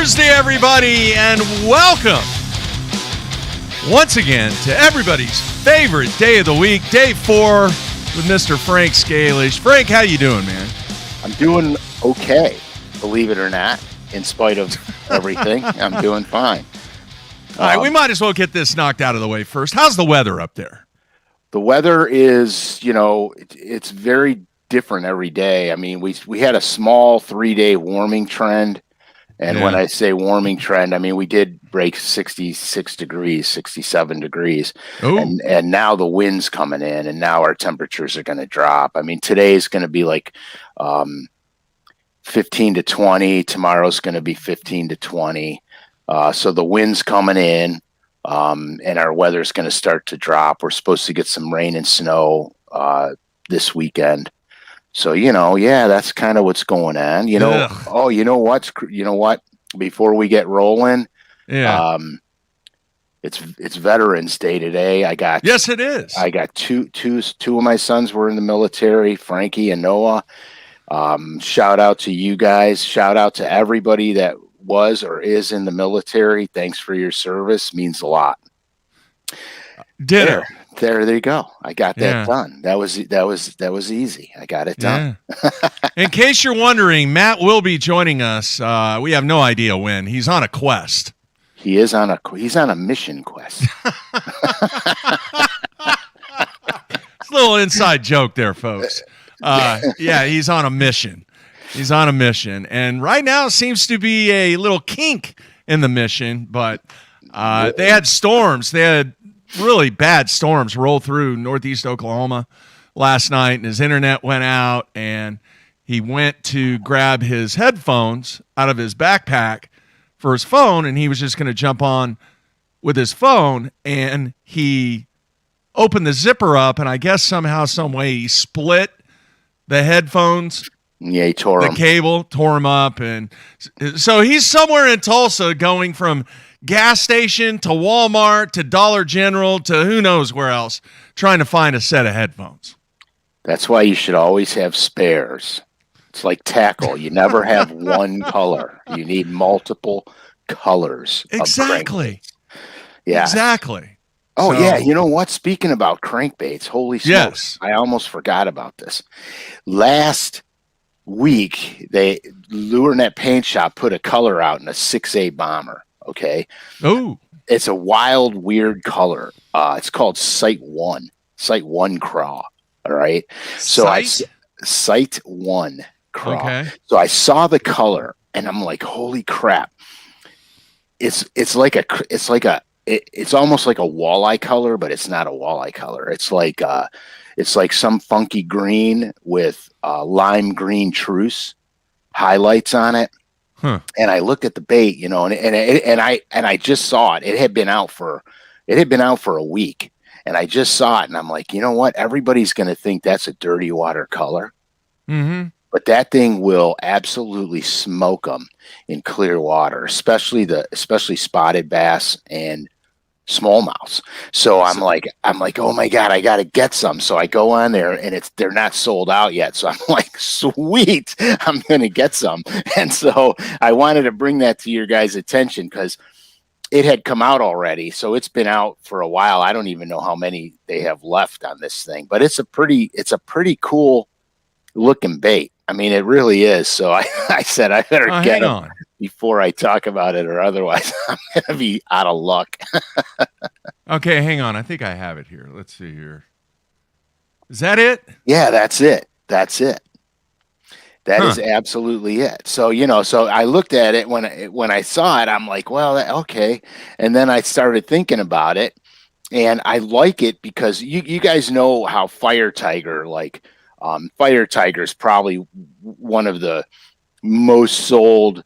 Thursday, everybody, and welcome once again to everybody's favorite day of the week, day 4 with Mr. Frank Scalish. Frank, how you doing, man? I'm doing okay, believe it or not. In spite of everything, I'm doing fine. All right, we might as well get this knocked out of the way first. How's the weather up there? The weather is, it's very different every day. I mean, we had a small 3-day warming trend. And when I say warming trend, I mean, we did break 66 degrees, 67 degrees. And now the wind's coming in, and now our temperatures are going to drop. I mean, today's going to be like 15 to 20. Tomorrow's going to be 15 to 20. So the wind's coming in, and our weather's going to start to drop. We're supposed to get some rain and snow this weekend. So, that's kind of what's going on. You know what? Before we get rolling, it's Veterans Day today. Yes, it is. I got two of my sons were in the military, Frankie and Noah. Shout out to you guys. Shout out to everybody that was or is in the military. Thanks for your service. Means a lot. Ditto. There you go. I got that done. That was easy. I got it done. Yeah. In case you're wondering, Matt will be joining us. We have no idea when. He's on a quest. He's on a mission quest. It's a little inside joke there, folks. He's on a mission. He's on a mission. And right now seems to be a little kink in the mission, but they had storms. They had really bad storms roll through northeast Oklahoma last night, and his internet went out, and he went to grab his headphones out of his backpack for his phone, and he was just going to jump on with his phone, and he opened the zipper up, and I guess somehow, some way, he split the headphones. Yeah, he tore the cable, tore him up, and so he's somewhere in Tulsa going from gas station to Walmart to Dollar General to who knows where else, trying to find a set of headphones. That's why you should always have spares. It's like tackle. You never have one color. You need multiple colors. Exactly. Yeah. Exactly. Oh, yeah. You know what? Speaking about crankbaits, holy smokes. Yes. I almost forgot about this. Last week, Lure Net Paint Shop put a color out in a 6A bomber. Okay. Oh, it's a wild, weird color. It's called Sight 1 Craw. All right. So Sight 1 Craw. Okay. So I saw the color and I'm like, holy crap. It's almost like a walleye color, but it's not a walleye color. It's like some funky green with lime green truce highlights on it. Huh. And I looked at the bait, and I just saw it. It had been out for a week, and I just saw it, and I'm like, you know what? Everybody's going to think that's a dirty water color, but that thing will absolutely smoke them in clear water, especially spotted bass and smallmouths. So I'm like, oh my God, I got to get some. So I go on there and they're not sold out yet. So I'm like, sweet, I'm going to get some. And so I wanted to bring that to your guys' attention because it had come out already. So it's been out for a while. I don't even know how many they have left on this thing, but it's a pretty cool looking bait. I mean, it really is. So I said, I better get it before I talk about it, or otherwise I'm going to be out of luck. Okay, hang on. I think I have it here. Let's see here. Is that it? Yeah, that's it. That is absolutely it. So, so I looked at it when I saw it, I'm like, well, okay. And then I started thinking about it, and I like it because you guys know how Fire Tiger, Fire Tiger is probably one of the most sold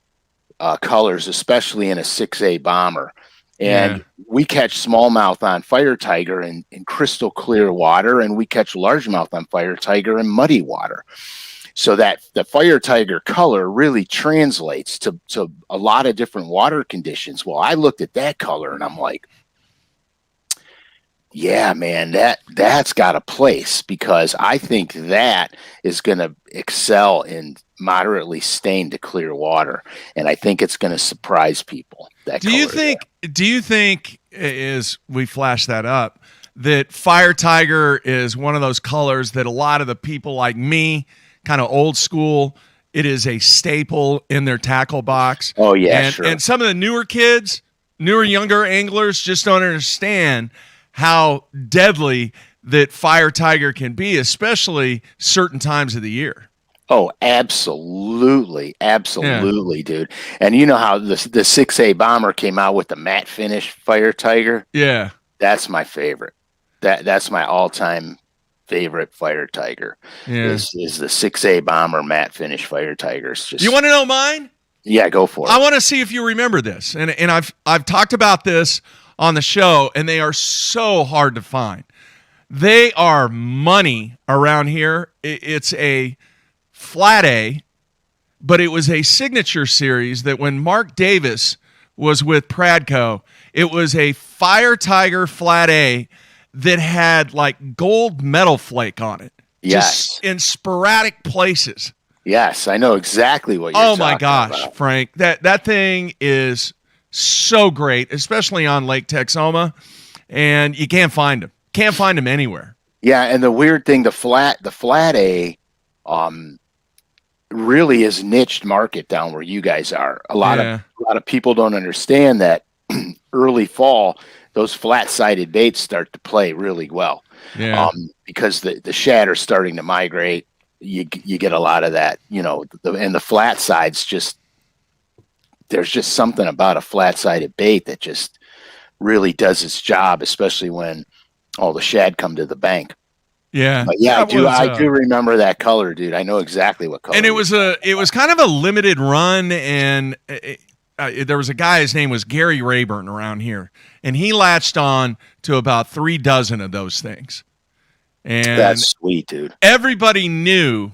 colors, especially in a 6A bomber. And we catch smallmouth on Fire Tiger in crystal clear water, and we catch largemouth on Fire Tiger in muddy water. So that the Fire Tiger color really translates to a lot of different water conditions. Well, I looked at that color and I'm like, yeah, man, that's got a place, because I think that is going to excel in moderately stained to clear water, and I think it's going to surprise people. That Do you color think? Do you think, as we flash that up, that Fire Tiger is one of those colors that a lot of the people like me, kind of old school, it is a staple in their tackle box? Oh yeah, and sure. and some of the newer kids, younger anglers just don't understand how deadly that Fire Tiger can be, especially certain times of the year. Oh, absolutely, Yeah. absolutely, dude. And you know how the 6A bomber came out with the matte finish Fire Tiger? Yeah. That's my favorite. That's my all-time favorite Fire Tiger. Yeah. Is the 6A bomber matte finish Fire Tiger. It's just, You want to know mine? yeah, go for it. I want to see if you remember this. And I've talked about this on the show, and they are so hard to find. They are money around here. It's a flat A, but it was a signature series that when Mark Davis was with Pradco, it was a Fire Tiger flat A that had like gold metal flake on it. Yes. Just in sporadic places. Yes, I know exactly what you're talking Oh my gosh, about. Frank. That thing is so great, especially on Lake Texoma, and you can't find them. Can't find them anywhere. Yeah, and the weird thing, the flat A, really is niched market down where you guys are. A lot of people don't understand that early fall, those flat-sided baits start to play really well. Yeah. Because the shad are starting to migrate. You get a lot of that, and the flat sides there's just something about a flat-sided bait that just really does its job, especially when all the shad come to the bank. Yeah. But yeah, I do remember that color, dude. I know exactly what color. And it was kind of a limited run, and there was a guy, his name was Gary Rayburn around here, and he latched on to about 3 dozen of those things. And that's sweet, dude. Everybody knew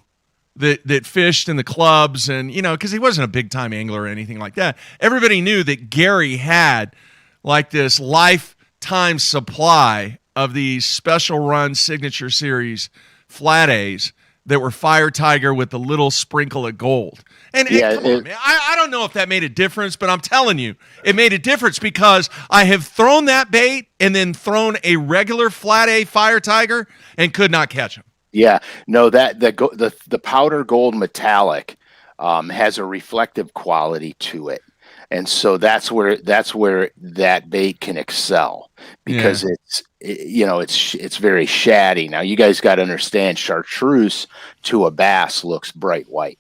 that fished in the clubs, and because he wasn't a big time angler or anything like that. Everybody knew that Gary had like this lifetime supply of these special run signature series flat A's that were Fire Tiger with a little sprinkle of gold. And come on, man, I don't know if that made a difference, but I'm telling you, it made a difference because I have thrown that bait and then thrown a regular flat A Fire Tiger and could not catch him. Yeah, no, that the powder gold metallic has a reflective quality to it. And so that's where that bait can excel because it's very shaddy. Now you guys got to understand, chartreuse to a bass looks bright white.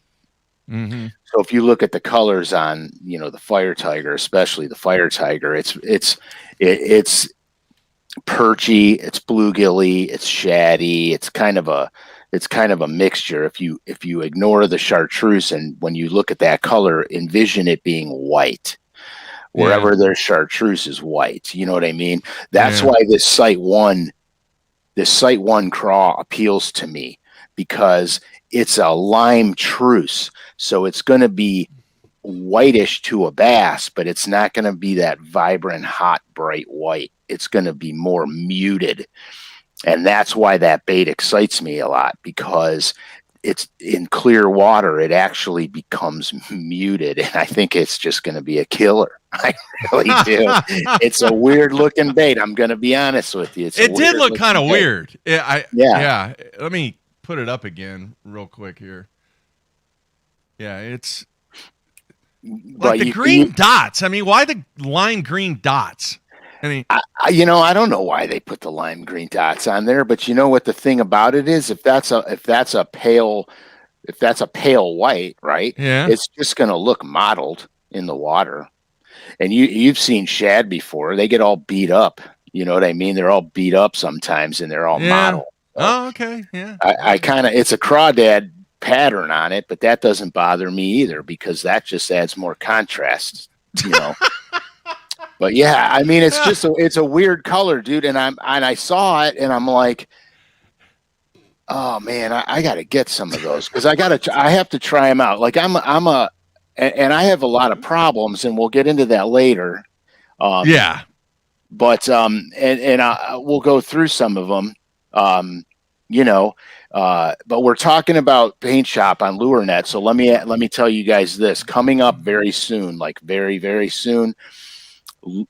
Mm-hmm. So if you look at the colors on the Fire Tiger, especially the Fire Tiger, it's perchy, it's bluegilly, it's shaddy, it's kind of a mixture. If you ignore the chartreuse and when you look at that color, envision it being white. Wherever there's chartreuse is white. You know what I mean? That's why this Sight One craw appeals to me, because it's a lime truce. So it's going to be whitish to a bass, but it's not going to be that vibrant, hot, bright white. It's going to be more muted. And that's why that bait excites me a lot, because it's in clear water, it actually becomes muted. And I think it's just going to be a killer. I really do. It's a weird looking bait. I'm going to be honest with you. It did look kind of weird. Yeah. Let me put it up again real quick here. Yeah, it's like the green dots. I mean, why the lime green dots? I mean, I don't know why they put the lime green dots on there, but you know what the thing about it is? If that's a pale white, right? Yeah, it's just going to look mottled in the water. And you've seen shad before; they get all beat up. You know what I mean? They're all beat up sometimes, and they're all mottled. So oh, okay, yeah. I kind of, it's a crawdad pattern on it, but that doesn't bother me either because that just adds more contrast. But yeah, I mean, it's just it's a weird color, dude. And I saw it, and I'm like, oh man, I got to get some of those because I have to try them out. Like and I have a lot of problems, and we'll get into that later. Yeah, but we'll go through some of them. but we're talking about paint shop on LureNet. So let me tell you guys this coming up very soon, like very, very soon.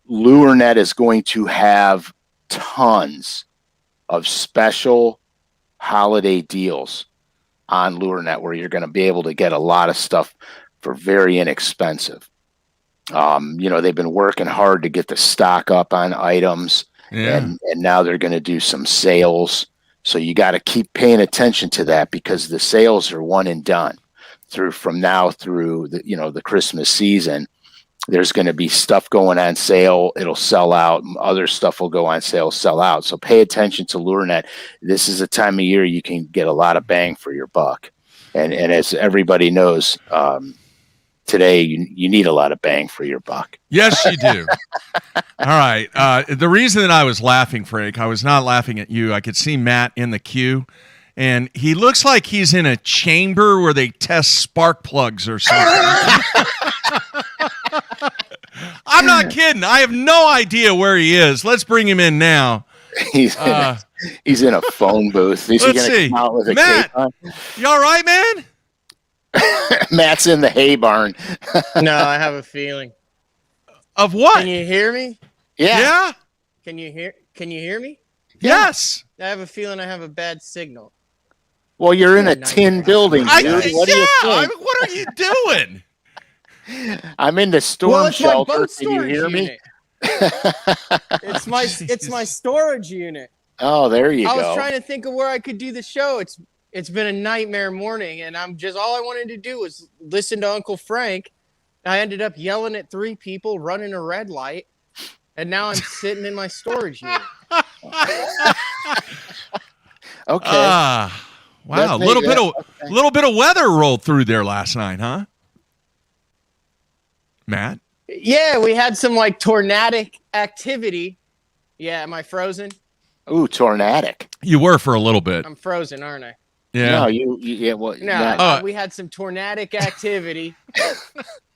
LureNet is going to have tons of special holiday deals on LureNet where you're going to be able to get a lot of stuff for very inexpensive. They've been working hard to get the stock up on items, and now they're going to do some sales. So you got to keep paying attention to that because the sales are one and done from now through the Christmas season. There's going to be stuff going on sale. It'll sell out. Other stuff will go on sale, sell out. So pay attention to LureNet. This is a time of year you can get a lot of bang for your buck. And as everybody knows, today you need a lot of bang for your buck. Yes, you do. All right. The reason that I was laughing, Frank, I was not laughing at you. I could see Matt in the queue, and he looks like he's in a chamber where they test spark plugs or something. I'm not kidding. I have no idea where he is. Let's bring him in now. He's in a phone booth. Let's see. Matt, you all right, man? Matt's in the hay barn. No, I have a feeling. Of what? Can you hear me? Yeah. Can you hear me? Yes. I have a feeling I have a bad signal. Well, you're in a tin building, dude. What do you think? What are you doing? I'm in the storm shelter. My boat Can you hear me? It's my storage unit. Oh, there you go. I was trying to think of where I could do the show. It's been a nightmare morning, and all I wanted to do was listen to Uncle Frank. I ended up yelling at 3 people, running a red light, and now I'm sitting in my storage unit. Okay. Wow. A little bit of weather rolled through there last night, huh? Matt? Yeah, we had some tornadic activity. Yeah, am I frozen? Ooh, tornadic. You were for a little bit. I'm frozen, aren't I? Yeah. No, we had some tornadic activity.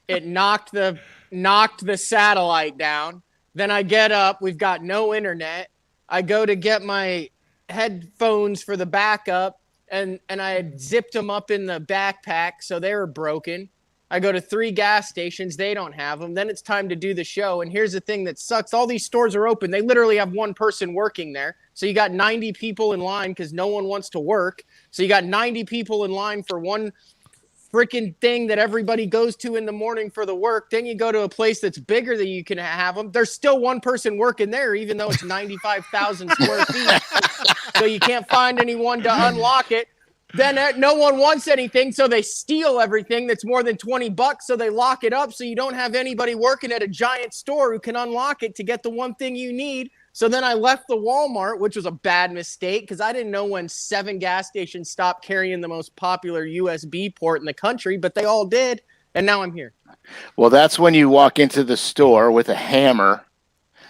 It knocked the satellite down. Then I get up. We've got no internet. I go to get my headphones for the backup, and I had zipped them up in the backpack, so they were broken. I go to 3 gas stations. They don't have them. Then it's time to do the show. And here's the thing that sucks. All these stores are open. They literally have one person working there. So you got 90 people in line because no one wants to work. So you got 90 people in line for one freaking thing that everybody goes to in the morning for the work. Then you go to a place that's bigger that you can have them. There's still one person working there, even though it's 95,000 square feet. So you can't find anyone to unlock it. Then no one wants anything, so they steal everything that's more than $20, so they lock it up so you don't have anybody working at a giant store who can unlock it to get the one thing you need. So then I left the Walmart, which was a bad mistake because I didn't know when 7 gas stations stopped carrying the most popular USB port in the country, but they all did, and now I'm here. Well, that's when you walk into the store with a hammer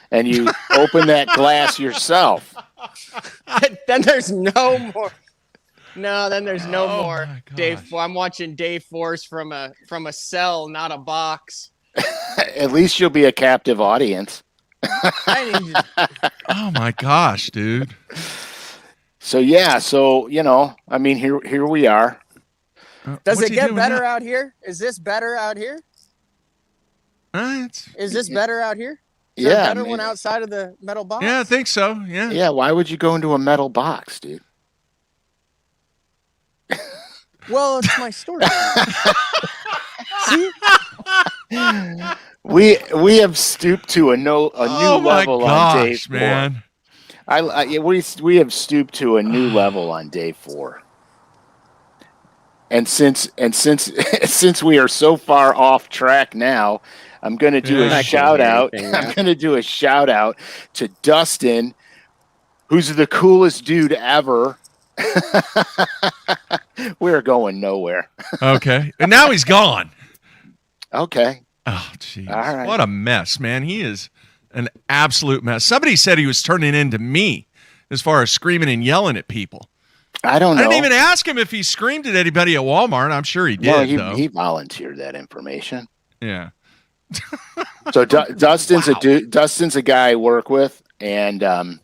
and you open that glass yourself. Then there's no more. No, then there's no more. Dave, I'm watching Dave Force from a cell, not a box. At least you'll be a captive audience. Oh my gosh, dude. So I mean, here we are. Does it get better out here? Is this better out here? Is this better out here? Is there a better one outside of the metal box? Yeah, I think so. Yeah. Yeah. Why would you go into a metal box, dude? Well, it's my story. See? We have stooped to a new level on day 4. Man. We have stooped to a new level on day 4. And since we are so far off track now, I'm going to do a shout out. I'm going to do a shout out to Dustin, who's the coolest dude ever. We're going nowhere. Okay. And now he's gone. Okay. Oh, jeez. All right. What a mess, man. He is an absolute mess. Somebody said he was turning into me as far as screaming and yelling at people. I don't know. I didn't even ask him if he screamed at anybody at Walmart. I'm sure he did, though. He volunteered that information. Yeah. So Dustin's a guy I work with, and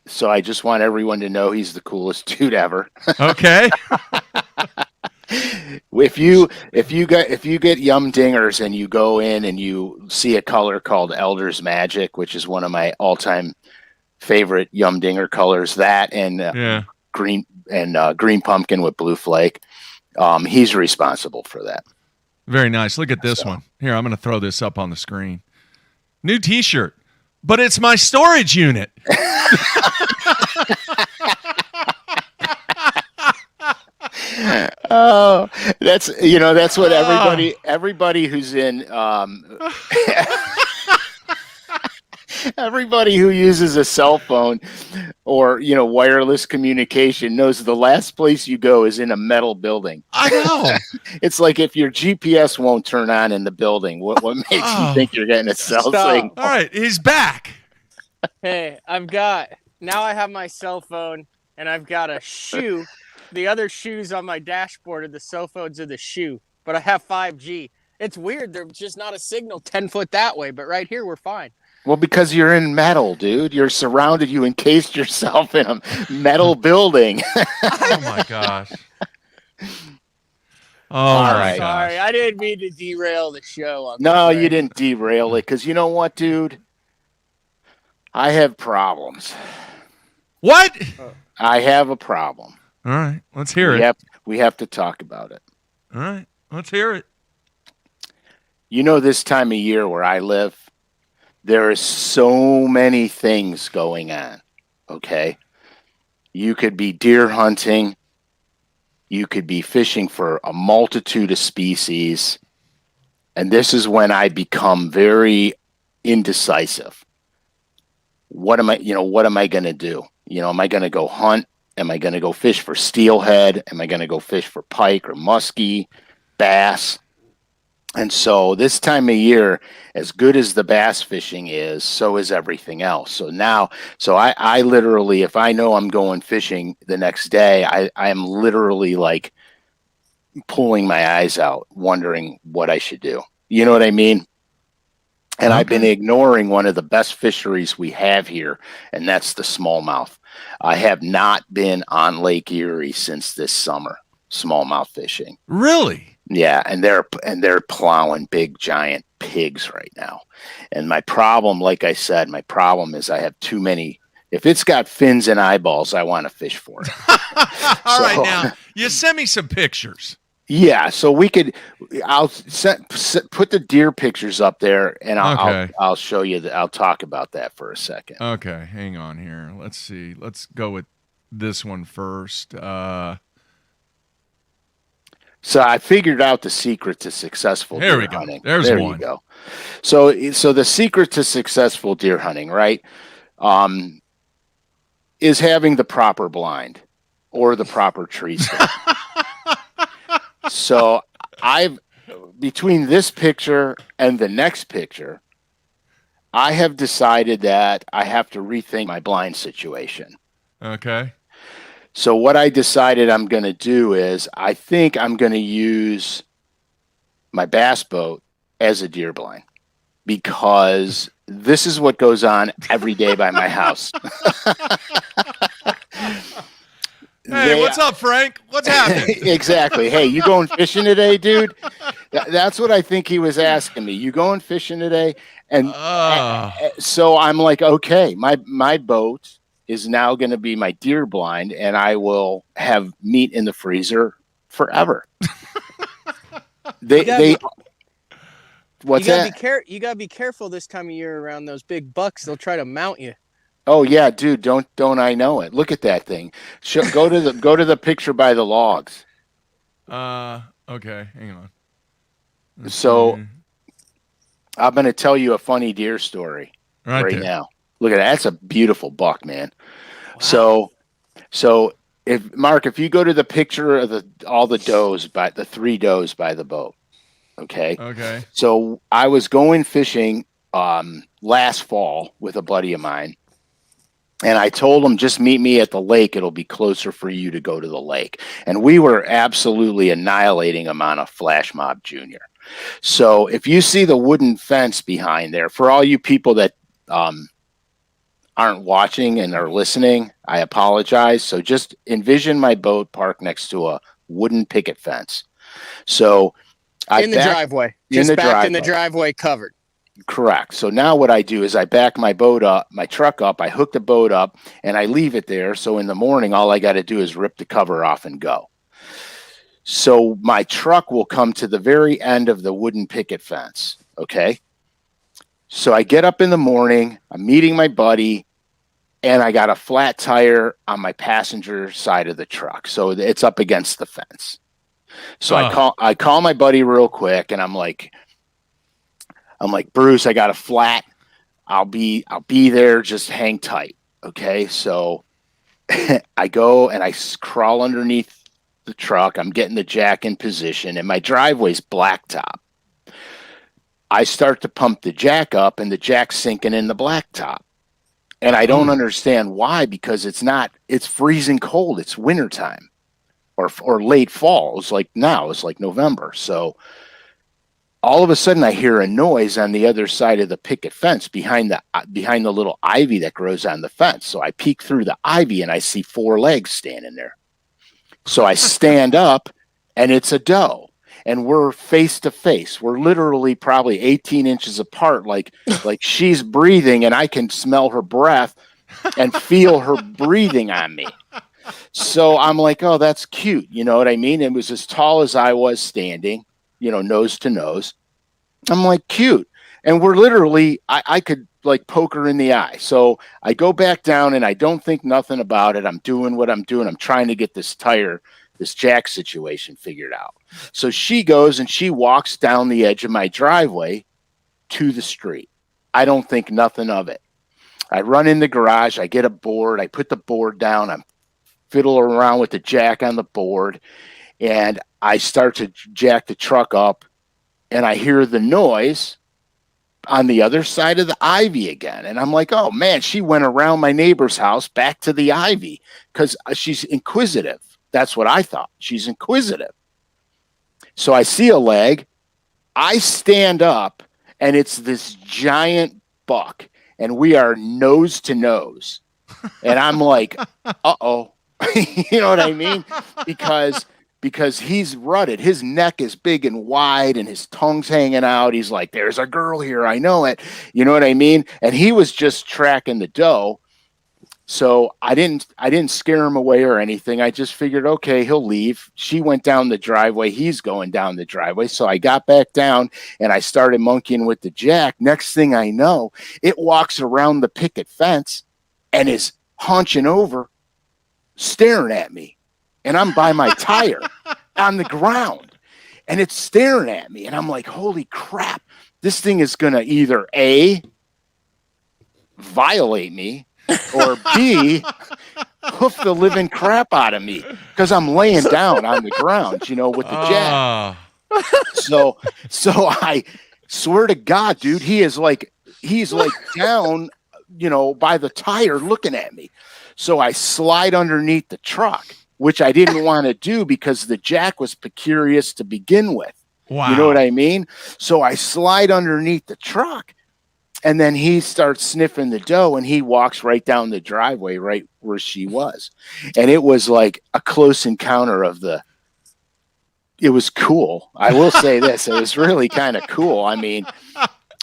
So I just want everyone to know he's the coolest dude ever. Okay. If you get Yum Dingers and you go in and you see a color called Elder's Magic, which is one of my all-time favorite Yum Dinger colors, that and Yeah. green pumpkin with blue flake, he's responsible for that. Very nice. Look at this one. Here, I'm going to throw this up on the screen. New T-shirt, but it's my storage unit. Oh, that's what everybody who's in everybody who uses a cell phone or wireless communication knows the last place you go is in a metal building. I know. It's like if your GPS won't turn on in the building, what makes you think you're getting a cell signal? All right, he's back. Hey, now I have my cell phone and I've got a shoe. The other shoes on my dashboard are the cell phones of the shoe, but I have 5G. It's weird. There's just not a signal 10 foot that way, but right here we're fine. Well, because you're in metal, dude. You're surrounded. You encased yourself in a metal building. Oh my gosh. Oh All my right. gosh. Sorry, I didn't mean to derail the show. No, you didn't derail it, because you know what, dude? I have problems. What? I have a problem. All right, let's hear it. We have to talk about it. All right, let's hear it. This time of year where I live, there is so many things going on, okay? You could be deer hunting. You could be fishing for a multitude of species. And this is when I become very indecisive. What am I going to do? Am I going to go hunt? Am I going to go fish for steelhead? Am I going to go fish for pike or muskie, bass? And so this time of year, as good as the bass fishing is, so is everything else. So I literally, if I know I'm going fishing the next day, I am literally like pulling my eyes out, wondering what I should do. You know what I mean? And I've been ignoring one of the best fisheries we have here, and that's the smallmouth. I have not been on Lake Erie since this summer, smallmouth fishing. Really? Yeah, and they're plowing big giant pigs right now. And my problem, like I said, is I have too many. If it's got fins and eyeballs, I want to fish for it. All right, now you send me some pictures. Yeah, so I'll put the deer pictures up there, and I'll show you that. I'll talk about that for a second. Okay, hang on here. Let's see. Let's go with this one first. So I figured out the secret to successful deer hunting. There one. You go. So the secret to successful deer hunting, right, is having the proper blind or the proper tree stand. So between this picture and the next picture, I have decided that I have to rethink my blind situation. Okay. So what I decided I'm going to do is I think I'm going to use my bass boat as a deer blind, because this is what goes on every day by my house. Hey, what's up, Frank? What's happening? Exactly. Hey, you going fishing today, dude? That's what I think he was asking me. You going fishing today? And so I'm like, okay, my boat is now going to be my deer blind, and I will have meat in the freezer forever. What's that? You gotta be careful this time of year around those big bucks. They'll try to mount you. Oh yeah, dude! Don't I know it? Look at that thing. Go to the picture by the logs. Okay, hang on. So I'm going to tell you a funny deer story right now. Look at that. That's a beautiful buck, man. Wow. So if you go to the picture of all the does by the 3 does by the boat. Okay. Okay. So I was going fishing last fall with a buddy of mine. And I told him, just meet me at the lake. It'll be closer for you to go to the lake. And we were absolutely annihilating him on a Flash Mob Junior. So if you see the wooden fence behind there, for all you people that aren't watching and are listening, I apologize. So just envision my boat parked next to a wooden picket fence. So in the driveway, just backed in the driveway, covered. Correct. So now what I do is I back my truck up, I hook the boat up, and I leave it there. So in the morning, all I got to do is rip the cover off and go. So my truck will come to the very end of the wooden picket fence. Okay. So I get up in the morning, I'm meeting my buddy, and I got a flat tire on my passenger side of the truck. So it's up against the fence. So I call my buddy real quick, and I'm like, Bruce, I got a flat. I'll be there. Just hang tight. Okay. So I go and I crawl underneath the truck. I'm getting the jack in position, and my driveway's blacktop. I start to pump the jack up, and the jack's sinking in the blacktop. And I don't understand why, because it's freezing cold. It's wintertime or late fall. It's like now, it's like November. So all of a sudden I hear a noise on the other side of the picket fence behind the little ivy that grows on the fence. So I peek through the ivy and I see 4 legs standing there. So I stand up, and it's a doe, and we're face to face. We're literally probably 18 inches apart. Like she's breathing, and I can smell her breath and feel her breathing on me. So I'm like, oh, that's cute. You know what I mean? It was as tall as I was standing, nose to nose. I'm like, cute. And we're literally, I could like poke her in the eye. So I go back down, and I don't think nothing about it. I'm doing what I'm doing. I'm trying to get this jack situation figured out. So she goes and she walks down the edge of my driveway to the street. I don't think nothing of it. I run in the garage. I get a board. I put the board down. I'm fiddle around with the jack on the board, and I start to jack the truck up, and I hear the noise on the other side of the ivy again. And I'm like, oh man, she went around my neighbor's house back to the ivy because she's inquisitive. That's what I thought. She's inquisitive. So I see a leg. I stand up, and it's this giant buck, and we are nose to nose. And I'm like, uh-oh. You know what I mean? Because he's rutted. His neck is big and wide, and his tongue's hanging out. He's like, there's a girl here. I know it. You know what I mean? And he was just tracking the doe. So I didn't scare him away or anything. I just figured, okay, he'll leave. She went down the driveway. He's going down the driveway. So I got back down, and I started monkeying with the jack. Next thing I know, it walks around the picket fence and is hunching over, staring at me. And I'm by my tire on the ground, and it's staring at me. And I'm like, holy crap, this thing is going to either A, violate me, or B, hoof the living crap out of me, because I'm laying down on the ground, with the jack. So I swear to God, dude, he's like down, by the tire looking at me. So I slide underneath the truck, which I didn't want to do because the jack was precarious to begin with. Wow. You know what I mean? So I slide underneath the truck, and then he starts sniffing the doe, and he walks right down the driveway right where she was. And it was like a close encounter it was cool. I will say this. It was really kind of cool. I mean,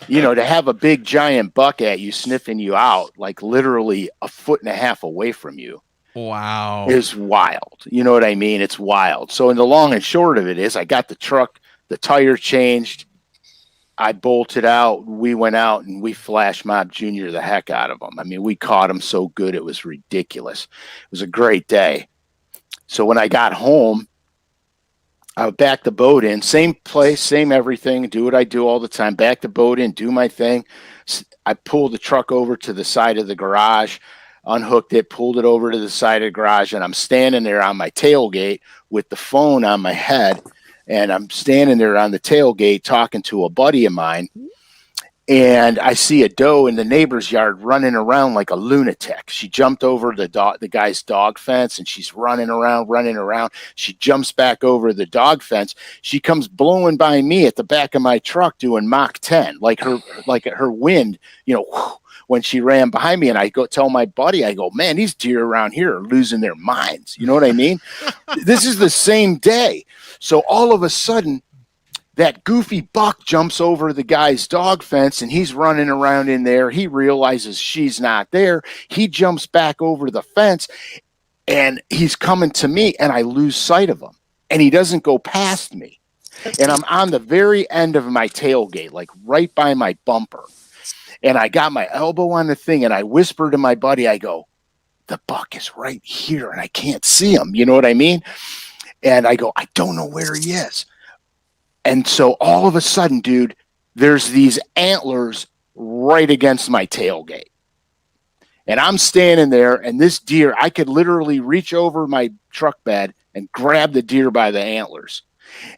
to have a big giant buck at you, sniffing you out, like literally 1.5 feet away from you. Wow. Is wild. You know what I mean? It's wild. So in the long and short of it is, I got the truck, the tire changed. I bolted out. We went out and we flash mob junior the heck out of them. I mean, we caught him so good. It was ridiculous. It was a great day. So when I got home, I would back the boat in, same place, same everything, do what I do all the time, back the boat in, do my thing. I pulled the truck over to the side of the garage, unhooked it, pulled it over to the side of the garage, and I'm standing there on my tailgate with the phone on my head, and I'm standing there on the tailgate talking to a buddy of mine, and I see a doe in the neighbor's yard running around like a lunatic. She jumped over the guy's dog fence, and she's running around. She jumps back over the dog fence. She comes blowing by me at the back of my truck doing Mach 10, like her wind, when she ran behind me, and I go tell my buddy, I go, man, these deer around here are losing their minds. You know what I mean? This is the same day. So all of a sudden, that goofy buck jumps over the guy's dog fence, and he's running around in there. He realizes she's not there. He jumps back over the fence, and he's coming to me, and I lose sight of him, and he doesn't go past me. And I'm on the very end of my tailgate, like right by my bumper. And I got my elbow on the thing, and I whisper to my buddy, I go, the buck is right here, and I can't see him. You know what I mean? And I go, I don't know where he is. And so all of a sudden, dude, there's these antlers right against my tailgate. And I'm standing there, and this deer, I could literally reach over my truck bed and grab the deer by the antlers.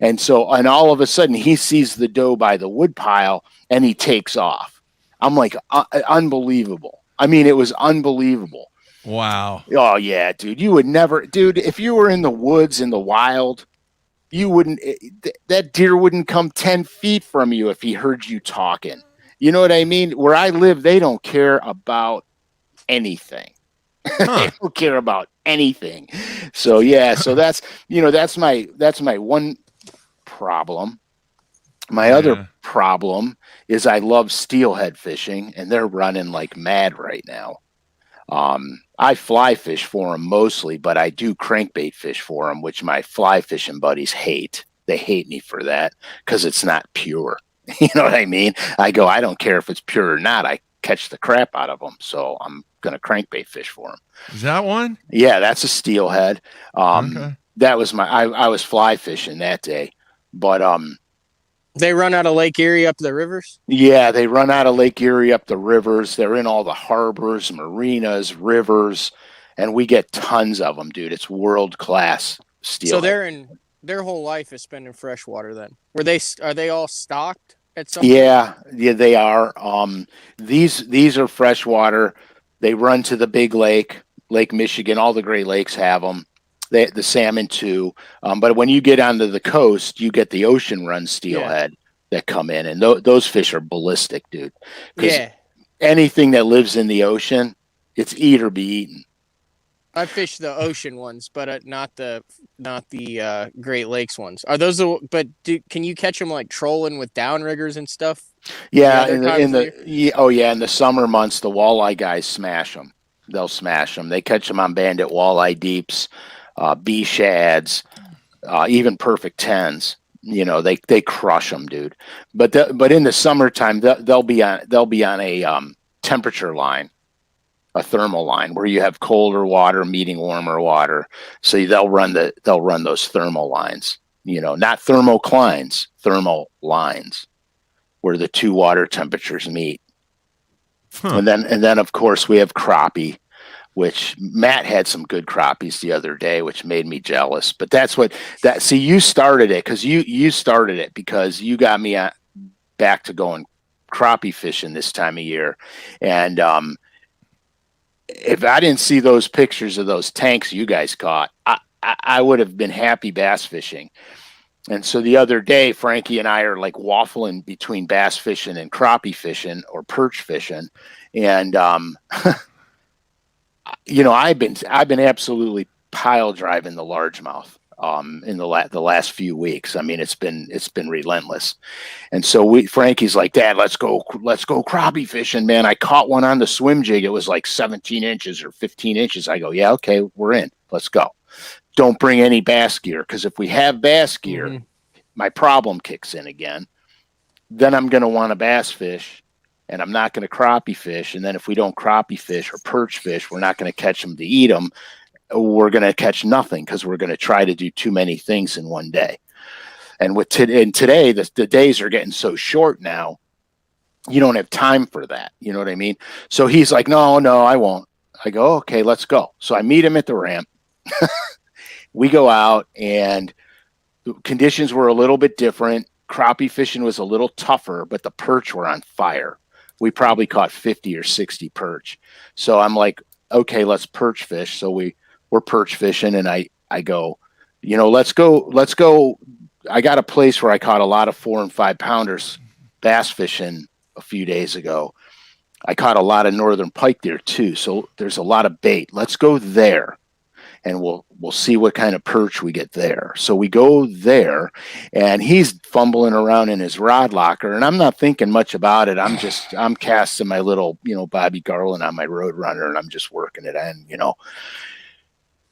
And all of a sudden, he sees the doe by the wood pile, and he takes off. I'm like, unbelievable. I mean, it was unbelievable. Wow. Oh, yeah, dude. You would never, dude, if you were in the woods, in the wild, you wouldn't, that deer wouldn't come 10 feet from you if he heard you talking. You know what I mean? Where I live, they don't care about anything. They don't care about anything. So yeah, so that's my one problem. My other problem is I love steelhead fishing, and they're running like mad right now. I fly fish for them mostly, but I do crankbait fish for them, which my fly fishing buddies hate. They hate me for that because it's not pure. You know what I mean? I go, I don't care if it's pure or not. I catch the crap out of them, so I'm gonna crankbait fish for them. Is that one? Yeah, that's a steelhead. Okay. That was I was fly fishing that day, but They run out of Lake Erie up the rivers? yeah, they run out of Lake Erie up the rivers. They're in all the harbors, marinas, rivers, and we get tons of them, dude. It's world class steelhead. So their whole life is spent in freshwater. Then are they all stocked at some Yeah, they are. These are freshwater. They run to the big lake, Lake Michigan. All the Great Lakes have them. The salmon too. But when you get onto the coast, you get the ocean run steelhead that come in, and those fish are ballistic, dude. Yeah. Anything that lives in the ocean, it's eat or be eaten. I fish the ocean ones, but not the Great Lakes ones. Are those can you catch them like trolling with downriggers and stuff? Yeah, in the summer months, the walleye guys smash them. They'll smash them. They catch them on bandit walleye deeps, bee shads, even perfect tens. You know, they crush them, dude. But in the summertime, they'll be on a temperature line, a thermal line, where you have colder water meeting warmer water. So they'll run those thermal lines. You know, not thermoclines, thermal lines, where the two water temperatures meet. And then of course we have crappie, which Matt had some good crappies the other day, which made me jealous. But see, you started it because you started it because you got me back to going crappie fishing this time of year. And if I didn't see those pictures of those tanks you guys caught, I would have been happy bass fishing. And so the other day, Frankie and I are like waffling between bass fishing and crappie fishing or perch fishing. And, you know, I've been absolutely pile driving the largemouth in the last few weeks. I mean, it's been relentless. And so Frankie's like, Dad, let's go crappie fishing, man. I caught one on the swim jig. It was like 17 inches or 15 inches. I go, yeah, okay, we're in. Let's go. Don't bring any bass gear, because if we have bass gear, my problem kicks in again. Then I'm going to want to bass fish, and I'm not going to crappie fish. And then if we don't crappie fish or perch fish, we're not going to catch them to eat them. We're going to catch nothing because we're going to try to do too many things in one day. And today, the days are getting so short now, you don't have time for that. You know what I mean? So he's like, no, I won't. I go, okay, let's go. So I meet him at the ramp. We go out, and the conditions were a little bit different. Crappie fishing was a little tougher, but the perch were on fire. We probably caught 50 or 60 perch. So I'm like, okay, let's perch fish. So we're perch fishing, and I go, you know, let's go. I got a place where I caught a lot of 4 and 5 pounders bass fishing a few days ago. I caught a lot of northern pike there too. So there's a lot of bait. Let's go there, and we'll see what kind of perch we get there. So we go there, and he's fumbling around in his rod locker, and I'm not thinking much about it. I'm casting my little, Bobby Garland on my Roadrunner, and I'm just working it in.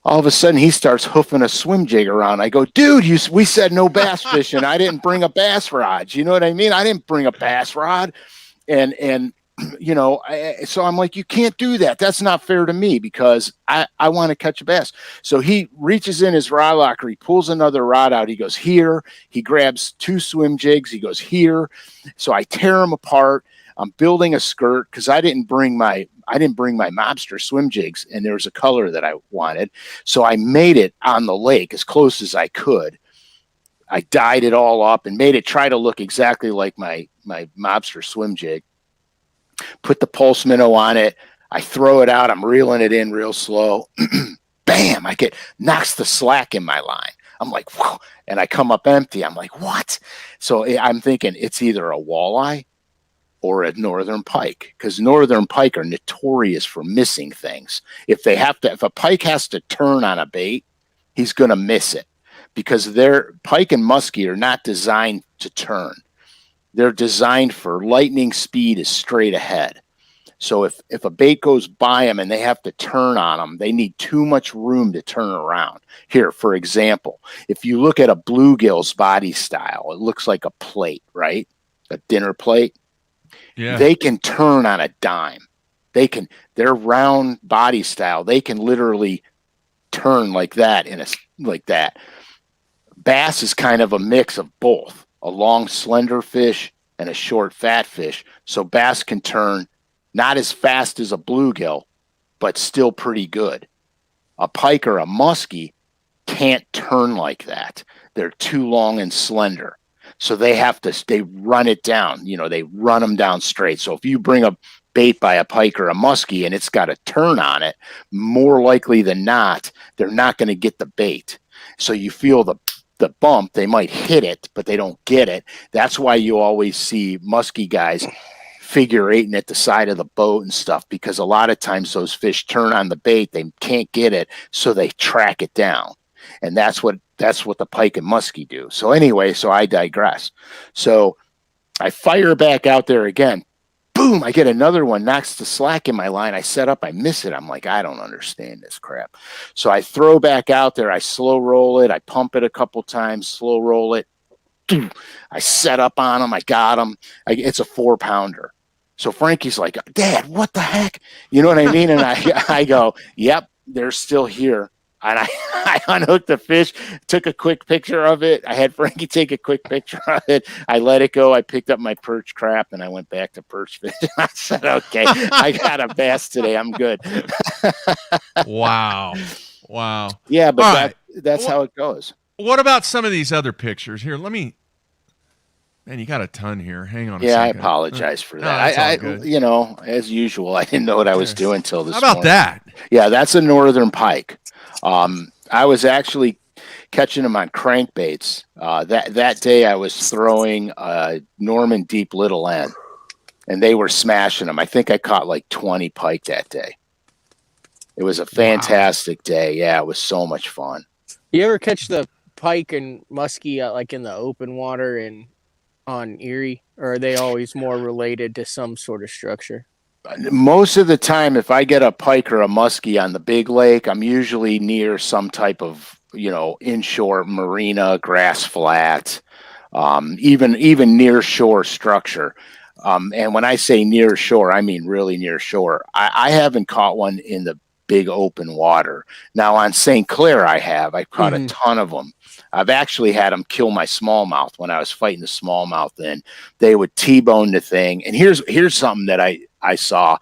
All of a sudden, he starts hoofing a swim jig around. I go, dude, we said no bass fishing. I didn't bring a bass rod. You know what I mean? I didn't bring a bass rod. And so I'm like, you can't do that. That's not fair to me because I want to catch a bass. So he reaches in his rod locker. He pulls another rod out. He goes here. He grabs 2 swim jigs. He goes here. So I tear them apart. I'm building a skirt because I didn't bring my mobster swim jigs, and there was a color that I wanted. So I made it on the lake as close as I could. I dyed it all up and made it try to look exactly like my mobster swim jig. Put the pulse minnow on it. I throw it out. I'm reeling it in real slow. Bam! Knocks the slack in my line. I'm like, whoa. And I come up empty. I'm like, what? So I'm thinking it's either a walleye or a northern pike, because northern pike are notorious for missing things. If a pike has to turn on a bait, he's going to miss it, because their pike and muskie are not designed to turn. They're designed for lightning speed is straight ahead. So if a bait goes by them and they have to turn on them, they need too much room to turn around. Here, for example, if you look at a bluegill's body style, it looks like a plate, right? A dinner plate. Yeah. They can turn on a dime. Their round body style, they can literally turn like that like that. Bass is kind of a mix of both, a long slender fish and a short fat fish. So bass can turn not as fast as a bluegill, but still pretty good. A pike or a muskie can't turn like that. They're too long and slender. So they run it down, they run them down straight. So if you bring a bait by a pike or a muskie and it's got a turn on it, more likely than not, they're not going to get the bait. So you feel the bump, they might hit it, but they don't get it. That's why you always see muskie guys figure eighting at the side of the boat and stuff, because a lot of times those fish turn on the bait, they can't get it, so they track it down. And that's what the pike and muskie do. So anyway, so I digress. So I fire back out there again. Boom, I get another one, knocks the slack in my line. I set up, I miss it. I'm like, I don't understand this crap. So I throw back out there. I slow roll it. I pump it a couple times, slow roll it. I set up on him. I got him. It's a 4-pounder. So Frankie's like, Dad, what the heck? You know what I mean? And I go, yep, they're still here. And I unhooked the fish, took a quick picture of it. I had Frankie take a quick picture of it. I let it go. I picked up my perch crap, and I went back to perch fishing. I said, okay, I got a bass today. I'm good. Wow. Yeah, but that's how it goes. What about some of these other pictures? Here, man, you got a ton here. Hang on a second. Yeah, I apologize for that. No, as usual, I didn't know what I was doing till this morning. How about that? Yeah, that's a northern pike. I was actually catching them on crankbaits. That day I was throwing Norman Deep Little End, and they were smashing them. I think I caught like 20 pike that day. It was a fantastic day. Yeah, it was so much fun. You ever catch the pike and muskie like in the open water and on Erie, or are they always more related to some sort of structure? Most of the time, if I get a pike or a muskie on the big lake, I'm usually near some type of, inshore marina, grass flat, even near shore structure. And when I say near shore, I mean really near shore. I haven't caught one in the big open water. Now on St. Clair, I caught a ton of them. I've actually had them kill my smallmouth when I was fighting the smallmouth. And they would T-bone the thing. And here's something that I saw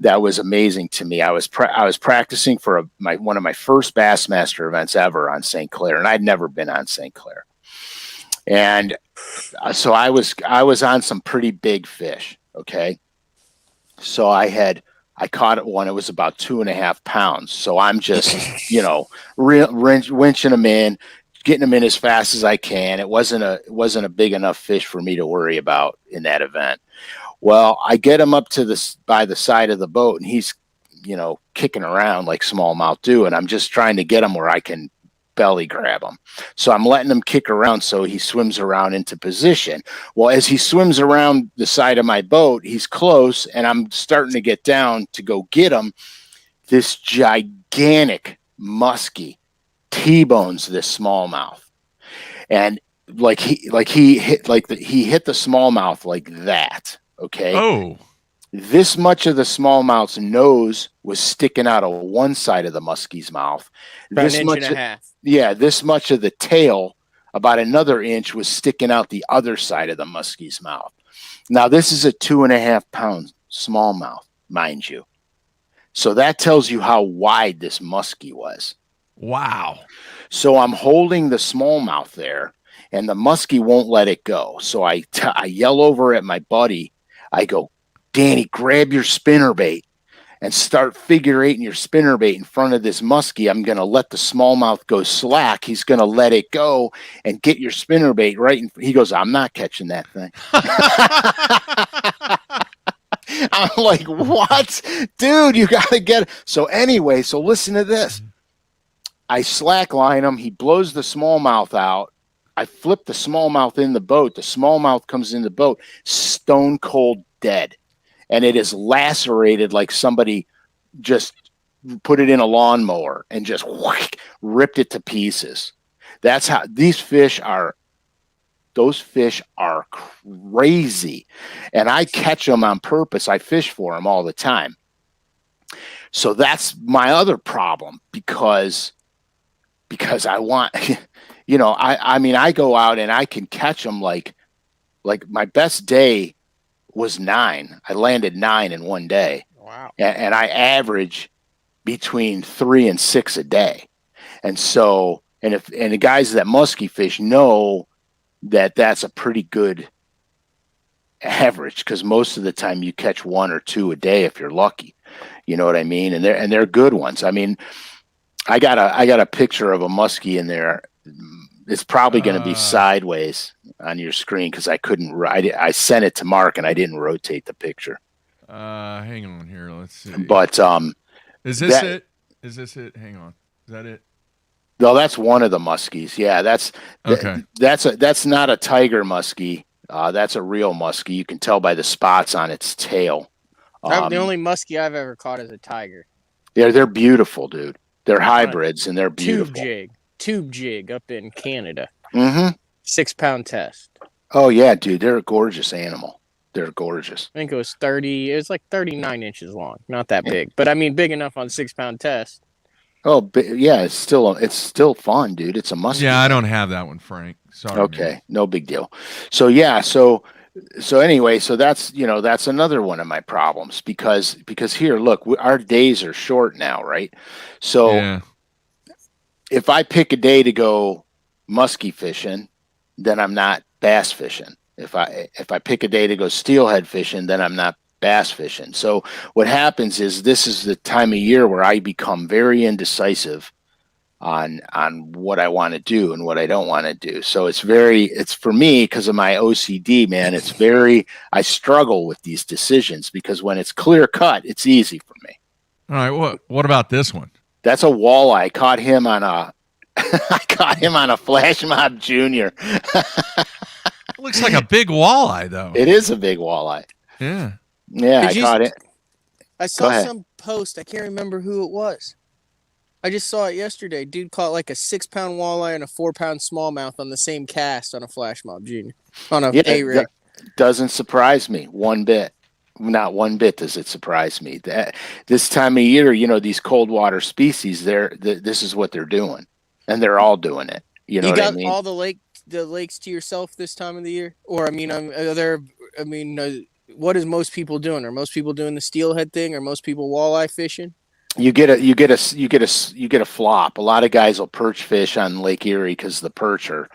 that was amazing to me. I was practicing for one of my first Bassmaster events ever on St. Clair, and I'd never been on St. Clair. And so I was on some pretty big fish. Okay, so I caught one. It was about 2.5 pounds. So I'm just winching them in, getting them in as fast as I can. It wasn't a big enough fish for me to worry about in that event. Well, I get him up to by the side of the boat, and he's, kicking around like smallmouth do, and I'm just trying to get him where I can belly grab him. So I'm letting him kick around so he swims around into position. Well, as he swims around the side of my boat, he's close, and I'm starting to get down to go get him. This gigantic muskie T-bones this smallmouth, and he hit the smallmouth like that. Okay. Oh. This much of the smallmouth's nose was sticking out of one side of the muskie's mouth. About This an inch much, and a half. yeah, this much of the tail, about another inch, was sticking out the other side of the muskie's mouth. Now, this is a 2.5 pound smallmouth, mind you. So that tells you how wide this muskie was. Wow. So I'm holding the smallmouth there, and the muskie won't let it go. So I yell over at my buddy. I go, Danny, grab your spinnerbait and start figure eighting your spinnerbait in front of this muskie. I'm going to let the smallmouth go slack. He's going to let it go and get your spinnerbait right. He goes, I'm not catching that thing. I'm like, what? Dude, you got to get it. So anyway, so listen to this. I slackline him. He blows the smallmouth out. I flip the smallmouth in the boat. The smallmouth comes in the boat, stone cold dead. And it is lacerated like somebody just put it in a lawnmower and just ripped it to pieces. That's how those fish are crazy. And I catch them on purpose. I fish for them all the time. So that's my other problem because I want, I go out and I can catch them like my best day was 9. I landed 9 in one day. Wow. And I average between 3 and 6 a day. And so, and the guys that muskie fish know that that's a pretty good average, because most of the time you catch 1 or 2 a day if you're lucky. You know what I mean? And they're good ones. I mean, I got a picture of a muskie in there. It's probably going to be sideways on your screen because I couldn't. I sent it to Mark and I didn't rotate the picture. Hang on here. Let's see. But is this it? Is this it? Hang on. Is that it? No, that's one of the muskies. Yeah, that's okay. That's not a tiger muskie. That's a real muskie. You can tell by the spots on its tail. The only muskie I've ever caught is a tiger. Yeah, they're beautiful, dude. They're hybrids and they're beautiful. Tube jig up in Canada. Mm-hmm. 6 pound test. Oh yeah, dude, they're a gorgeous animal. They're gorgeous. I think it was 30. It was like 39 inches long. Not that big, but I mean big enough on 6 pound test. Oh yeah, it's still fun, dude. It's a muskie. Yeah, I don't have that one, Frank. Sorry. Okay, man. no big deal. So yeah, so anyway, so that's another one of my problems because here, look, our days are short now, right? So. Yeah. If I pick a day to go muskie fishing, then I'm not bass fishing. If I pick a day to go steelhead fishing, then I'm not bass fishing. So what happens is this is the time of year where I become very indecisive on what I want to do and what I don't want to do. So it's for me, because of my OCD, man, I struggle with these decisions because when it's clear cut, it's easy for me. All right. What about this one? That's a walleye. I caught him on a Flash Mob Junior. Looks like a big walleye, though. It is a big walleye. Yeah. Yeah, I caught it. I saw some post. I can't remember who it was. I just saw it yesterday. Dude caught like a 6 pound walleye and a 4 pound smallmouth on the same cast on a Flash Mob Junior. On a A-rig. Doesn't surprise me one bit. Not one bit does it surprise me. That this time of year, these cold water species, this is what they're doing, and they're all doing it. You know what I mean? All the lakes to yourself this time of the year, or what is most people doing? Are most people doing the steelhead thing? Are most people walleye fishing? You get a flop. A lot of guys will perch fish on Lake Erie because the perch are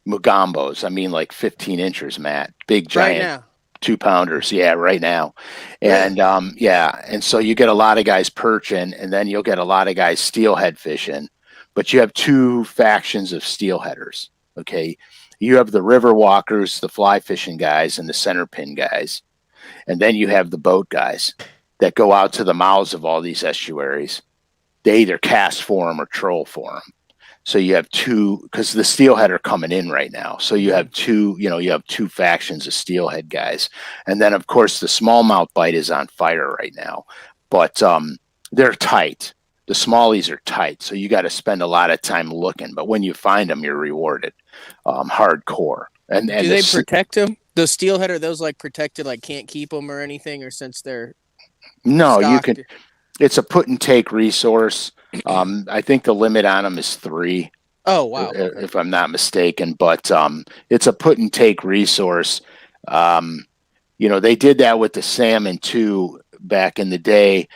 Mugambos. I mean, like 15 inches, Matt. Big giant. Right now. 2-pounders, yeah, right now. And and so you get a lot of guys perching, and then you'll get a lot of guys steelhead fishing, but you have 2 factions of steelheaders. Okay, you have the river walkers, the fly fishing guys, and the center pin guys. And then you have the boat guys that go out to the mouths of all these estuaries. They either cast for them or troll for them. So you have two, because the steelhead are coming in right now. So you have two, you have two factions of steelhead guys. And then, of course, the smallmouth bite is on fire right now. But they're tight. The smallies are tight. So you got to spend a lot of time looking. But when you find them, you're rewarded hardcore. And do they protect them? Those steelhead, are those like protected, like can't keep them or anything? Or since they're no, stocked? you can. It's a put and take resource. I think the limit on them is 3. Oh, wow. If I'm not mistaken, but it's a put and take resource. They did that with the salmon too back in the day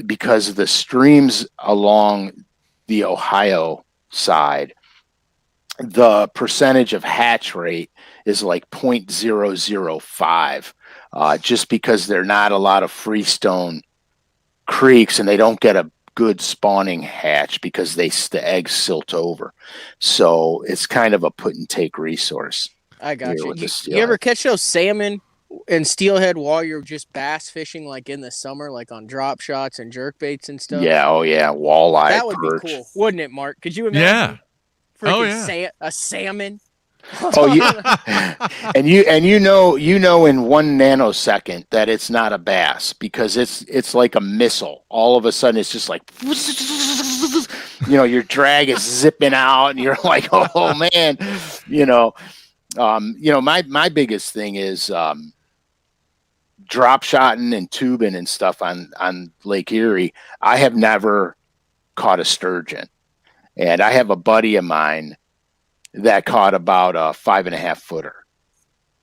because of the streams along the Ohio side. The percentage of hatch rate is like 0.005, just because they're not a lot of freestone creeks and they don't get a good spawning hatch because the eggs silt over. So it's kind of a put and take resource. I got you. You ever catch those salmon and steelhead while you're just bass fishing, like in the summer, like on drop shots and jerk baits and stuff? Yeah. Oh yeah. Walleye. That would perch. be cool, wouldn't it, Mark? Could you imagine? Yeah. A salmon. Oh, and you know in 1 nanosecond that it's not a bass because it's like a missile. All of a sudden, it's just like, your drag is zipping out, and you're like, oh man, my biggest thing is drop shotting and tubing and stuff on Lake Erie. I have never caught a sturgeon, and I have a buddy of mine that caught about a 5.5 footer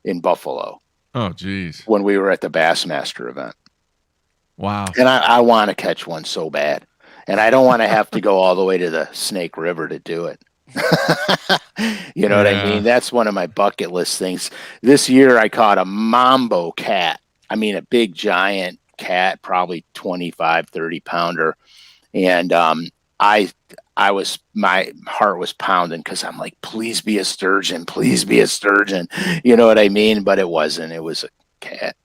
in Buffalo. Oh, geez. When we were at the Bassmaster event. Wow. And I want to catch one so bad. And I don't want to have to go all the way to the Snake River to do it. You know what I mean? That's one of my bucket list things. This year I caught a mambo cat. I mean, a big giant cat, probably 25, 30 pounder. And my heart was pounding because I'm like, please be a sturgeon, please be a sturgeon. You know what I mean? But it wasn't. It was a cat.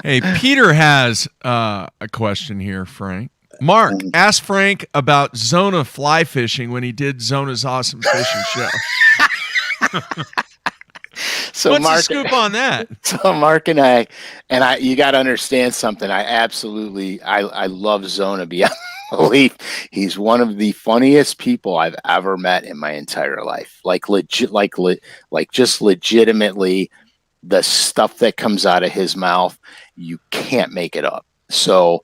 Hey, Peter has a question here, Frank. Mark, ask Frank about Zona fly fishing when he did Zona's Awesome Fishing Show. So what's Mark, the scoop on that? So Mark and I, you got to understand something. I love Zona beyond belief. He's one of the funniest people I've ever met in my entire life. Just legitimately, the stuff that comes out of his mouth, you can't make it up. So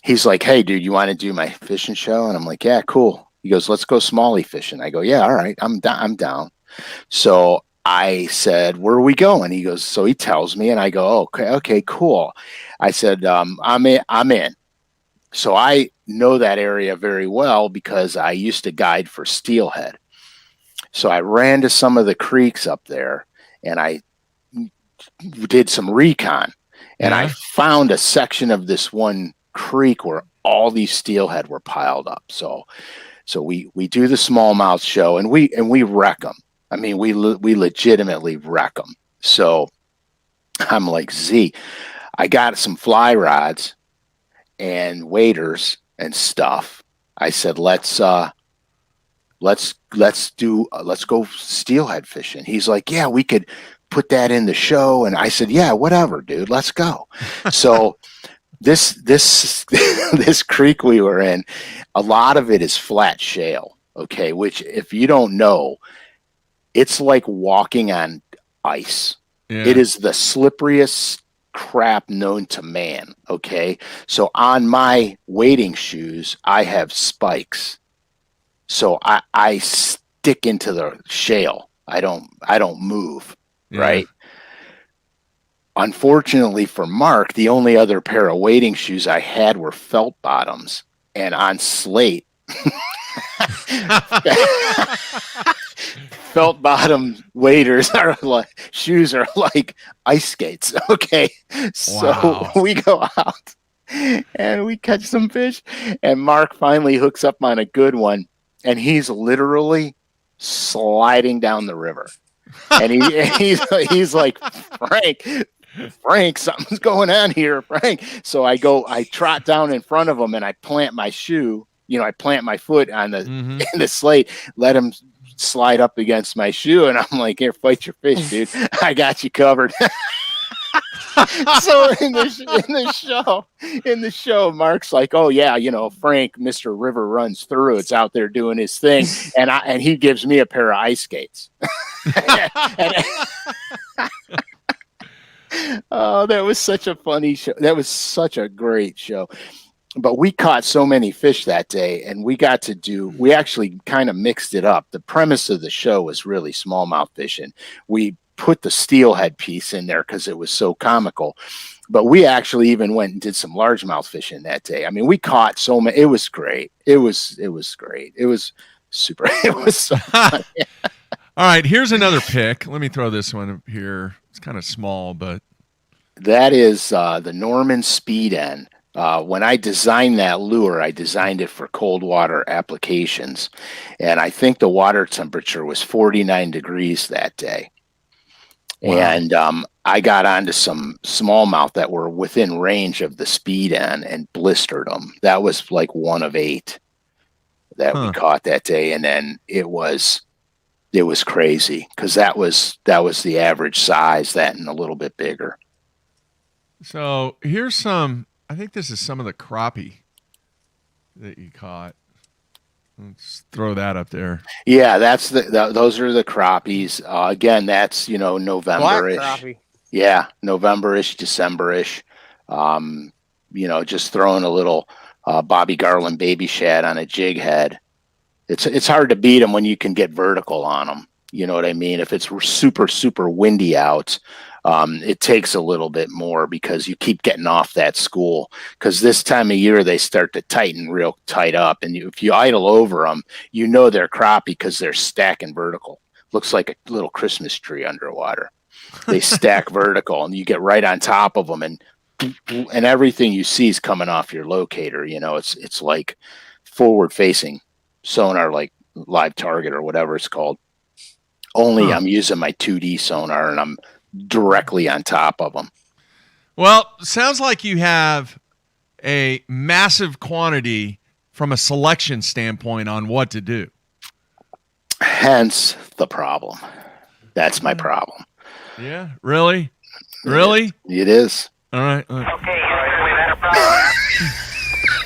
he's like, "Hey, dude, you want to do my fishing show?" And I'm like, "Yeah, cool." He goes, "Let's go smallie fishing." I go, "Yeah, all right, I'm down." So I said, "Where are we going?" He goes, so he tells me, and I go, okay, cool. I said, I'm in. So I know that area very well because I used to guide for steelhead. So I ran to some of the creeks up there and I did some recon, and I found a section of this one creek where all these steelhead were piled up. So we do the smallmouth show and we wreck them. I mean, we legitimately wreck them. So I'm like, Z, I got some fly rods and waders and stuff. I said, let's go steelhead fishing. He's like, yeah, we could put that in the show. And I said, yeah, whatever, dude, let's go. So this creek we were in, a lot of it is flat shale. Okay. Which, if you don't know, it's like walking on ice. Yeah. It is the slipperiest crap known to man. Okay. So on my wading shoes, I have spikes. So I stick into the shale. I don't move. Yeah. Right. Unfortunately for Mark, the only other pair of wading shoes I had were felt bottoms, and on slate, felt bottom waders shoes are like ice skates. Okay. Wow. So we go out and we catch some fish, and Mark finally hooks up on a good one, and he's literally sliding down the river. And he's like, Frank, Frank, something's going on here, Frank. So I trot down in front of him and I plant my shoe. I plant my foot on the in the slate, let him slide up against my shoe, and I'm like, "Here, fight your fish, dude. I got you covered." So in the show, Mark's like, "Oh yeah, Frank, Mr. River runs through. It's out there doing his thing," and he gives me a pair of ice skates. Oh, that was such a funny show. That was such a great show. But we caught so many fish that day, and we actually kind of mixed it up. The premise of the show was really smallmouth fishing. We put the steelhead piece in there because it was so comical. But we actually even went and did some largemouth fishing that day. I mean, we caught so many. It was great. It was great. It was super. It was so fun. All right, here's another pick. Let me throw this one up here. It's kind of small, but that is the Norman Speed End. When I designed that lure, I designed it for cold water applications. And I think the water temperature was 49 degrees that day. Wow. And I got onto some smallmouth that were within range of the Speed End and blistered them. That was like 1 of 8 that we caught that day. And then it was crazy because that was the average size, that and a little bit bigger. So here's I think this is some of the crappie that you caught. Let's throw that up there. Yeah, those are the crappies. Again, that's November-ish. Black crappie. Yeah, November-ish, December-ish. Just throwing a little Bobby Garland baby shad on a jig head. It's hard to beat them when you can get vertical on them. You know what I mean? If it's super, super windy out, it takes a little bit more because you keep getting off that school. Because this time of year, they start to tighten real tight up. And if you idle over them, they're crappie because they're stacking vertical. Looks like a little Christmas tree underwater. They stack vertical, and you get right on top of them, and everything you see is coming off your locator. It's like forward-facing sonar, like live target or whatever it's called. Only I'm using my 2D sonar, and I'm directly on top of them. Well, sounds like you have a massive quantity from a selection standpoint on what to do. Hence the problem. That's my problem. Yeah, really? Really? It is. All right. Okay, Houston, we've had a problem.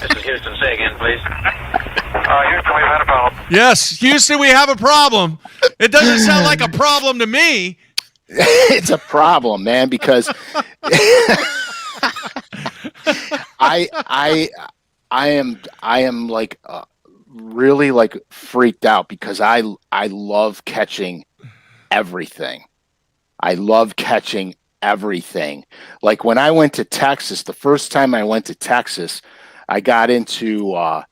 This is Houston. Say again, please. Houston, we've had a problem. Yes, Houston, we have a problem. It doesn't sound like a problem to me. It's a problem, man, because I am like really like freaked out because I love catching everything. I love catching everything. Like when I went to Texas, the first time I went to Texas, I got into a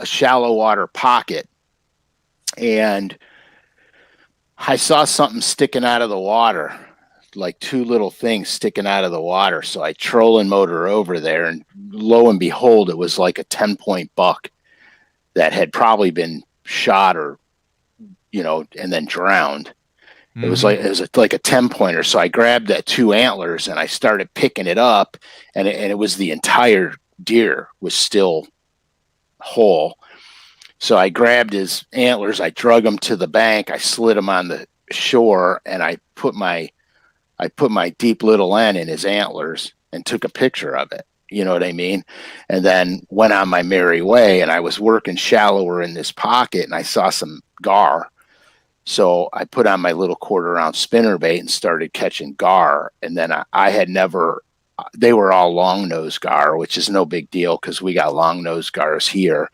shallow water pocket, and I saw something sticking out of the water, like 2 little things sticking out of the water. So I trolling motor over there, and lo and behold, it was like a 10-point buck that had probably been shot or, and then drowned. Mm-hmm. It was like a 10-pointer. So I grabbed that 2 antlers and I started picking it up, and it was the entire deer was still whole. So I grabbed his antlers, I drug him to the bank, I slid him on the shore, and I put my deep little N in his antlers and took a picture of it. You know what I mean? And then went on my merry way, and I was working shallower in this pocket, and I saw some gar. So I put on my little 1/4-ounce spinnerbait and started catching gar. And then I had never, they were all long nose gar, which is no big deal because we got long nose gars here.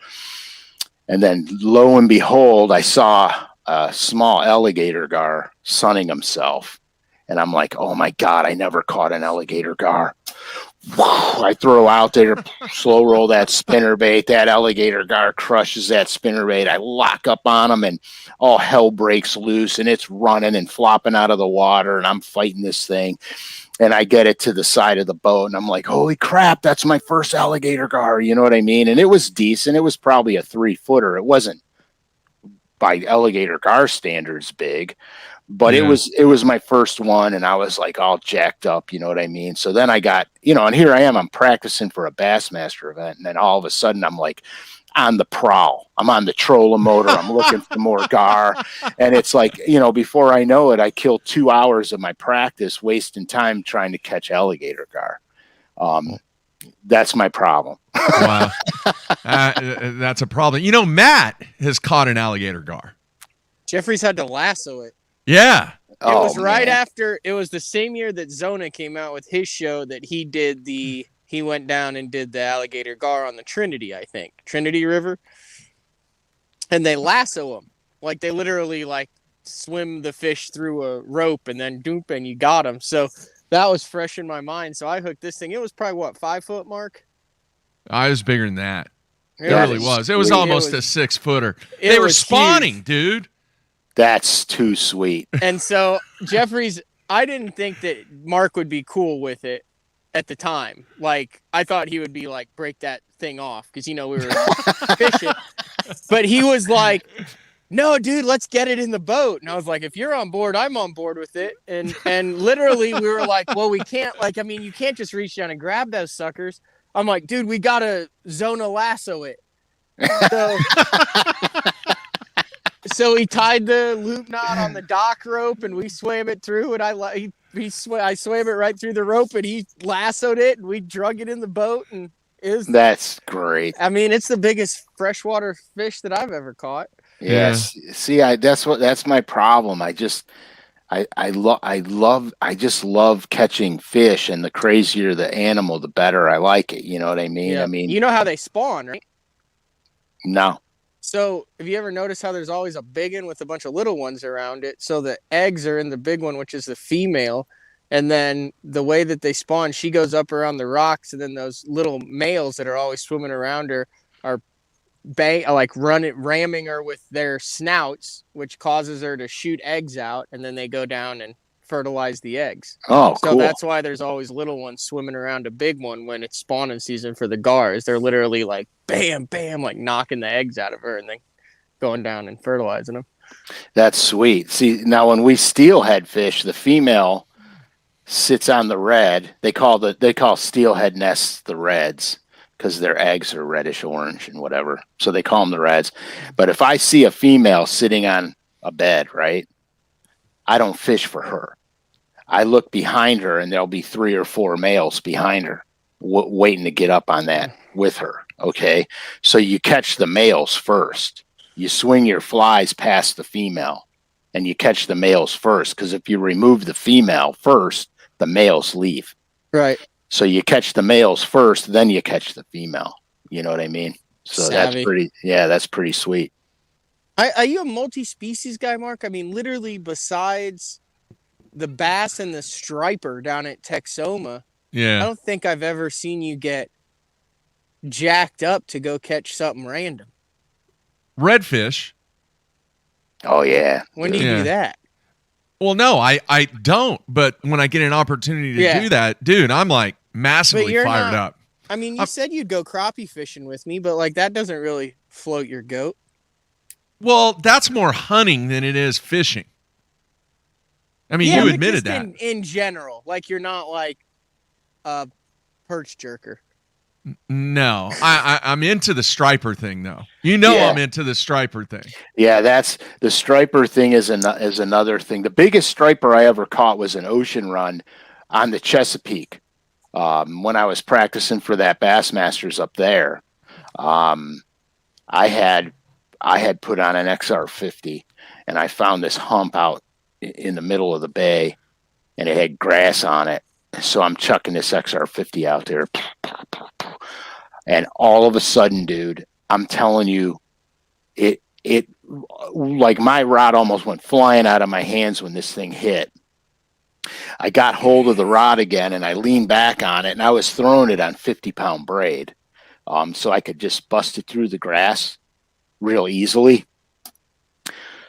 And then lo and behold, I saw a small alligator gar sunning himself. And I'm like, oh my God, I never caught an alligator gar. I throw out there, slow roll that spinnerbait. That alligator gar crushes that spinnerbait. I lock up on him, and all hell breaks loose, and it's running and flopping out of the water, and I'm fighting this thing. And I get it to the side of the boat, and I'm like, holy crap, that's my first alligator gar. You know what I mean? And it was decent. It was probably a 3-footer. It wasn't by alligator gar standards big, But Yeah. it was my first one, and I was like all jacked up, you know what I mean? So then I got, and here I am, I'm practicing for a Bassmaster event, and then all of a sudden I'm like on the prowl. I'm on the trolling motor. I'm looking for more gar. And it's like, before I know it, I kill 2 hours of my practice wasting time trying to catch alligator gar. That's my problem. Wow. That's a problem. Matt has caught an alligator gar. Jeffrey's had to lasso it. Yeah. It was right man. after, it was the same year that Zona came out with his show that he went down and did the alligator gar on the Trinity, I think. Trinity River. And they lasso them. Like they literally like swim the fish through a rope and then doop and you got them. So that was fresh in my mind. So I hooked this thing. It was probably 5 foot, Mark? I was bigger than that. It That really is was. It was sweet. almost a 6 footer. It They were was spawning, huge. dude. That's too sweet. And so Jeffrey's, I didn't think that Mark would be cool with it at the time. Like I thought he would be like, break that thing off. Cause we were fishing, but he was like, no, dude, let's get it in the boat. And I was like, if you're on board, I'm on board with it. And literally we were like, well, we can't you can't just reach down and grab those suckers. I'm like, dude, we got to Zona lasso it. So he tied the loop knot on the dock rope and we swam it through and I swam it right through the rope and he lassoed it and we drug it in the boat and That's great. I mean, it's the biggest freshwater fish that I've ever caught. Yes. See, that's my problem. I just love catching fish, and the crazier the animal, the better I like it. You know what I mean? Yeah. I mean, You know how they spawn, right? no. So have you ever noticed how there's always a big one with a bunch of little ones around it? So the eggs are in the big one, which is the female. And then the way that they spawn, she goes up around the rocks, and then those little males that are always swimming around her are ramming her with their snouts, which causes her to shoot eggs out, and then they go down and fertilize the eggs. Oh, So cool. that's why there's always little ones swimming around a big one when it's spawning season for the gars. They're literally like bam, bam, like knocking the eggs out of her and then going down and fertilizing them. That's sweet. See, now when we steelhead fish, the female sits on the red. They call steelhead nests the reds because their eggs are reddish orange and whatever. So they call them the reds. But if I see a female sitting on a bed, right, I don't fish for her. I look behind her, and there'll be 3 or 4 males behind her waiting to get up on that with her. Okay. So you catch the males first. You swing your flies past the female and you catch the males first. Because if you remove the female first, the males leave. Right. So you catch the males first, then you catch the female. You know what I mean? So Savvy. that's pretty sweet. Are you a multi-species guy, Mark? I mean, literally besides the bass and the striper down at Texoma, I Yeah. don't think I've ever seen you get jacked up to go catch something random. Redfish. Oh yeah. When do you Yeah. do that? Well, no, I don't. But when I get an opportunity to Yeah. do that, dude, I'm like massively you're fired not- up. I mean, you said you'd go crappie fishing with me, but like that doesn't really float your goat. Well, that's more hunting than it is fishing. I mean, Yeah, you but admitted just that. in general. Like you're not like a perch jerker. No, I'm into the striper thing, though. You know, Yeah. I'm into the striper thing. Yeah, that's the striper thing is another thing. The biggest striper I ever caught was an ocean run on the Chesapeake. When I was practicing for that Bassmasters up there, I had put on an XR50, and I found this hump out in the middle of the bay, and it had grass on it. So I'm chucking this XR50 out there, and all of a sudden, dude, I'm telling you, it like my rod almost went flying out of my hands when this thing hit. I got hold of the rod again, and I leaned back on it, and I was throwing it on 50-pound braid, so I could just bust it through the grass real easily.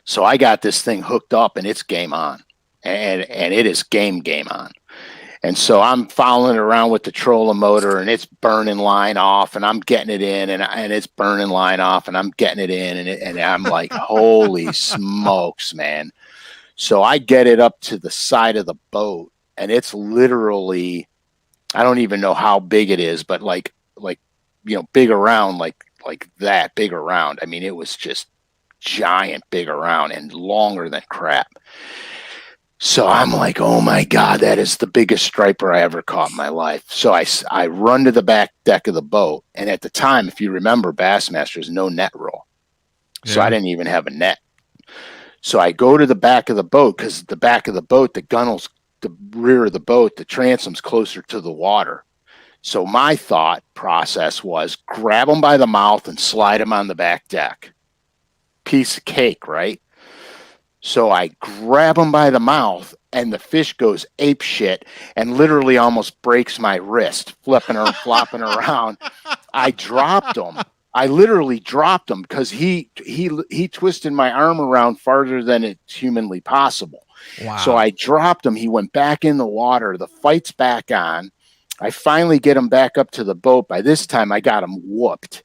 So I got this thing hooked up, and it's game on, and it is game on. And so I'm following it around with the trolling motor, and it's burning line off, and I'm getting it in, and it's burning line off, and I'm getting it in, and I'm like, holy smokes, man. So I get it up to the side of the boat, and it's literally, I don't even know how big it is, but like big around, like that big around. I mean, it was just giant, big around, and longer than crap. So I'm like, oh my God, that is the biggest striper I ever caught in my life. So I run to the back deck of the boat. And at the time, if you remember, Bassmaster's no net roll. So I didn't even have a net. So I go to the back of the boat, because the back of the boat, the gunnel's the rear of the boat, the transom's closer to the water. So my thought process was grab them by the mouth and slide them on the back deck. Piece of cake, right? So I grab him by the mouth, and the fish goes ape shit and literally almost breaks my wrist, flipping or flopping around. I dropped him. I literally dropped him because he twisted my arm around farther than it's humanly possible. Wow. So I dropped him. He went back in the water. The fight's back on. I finally get him back up to the boat. By this time, I got him whooped.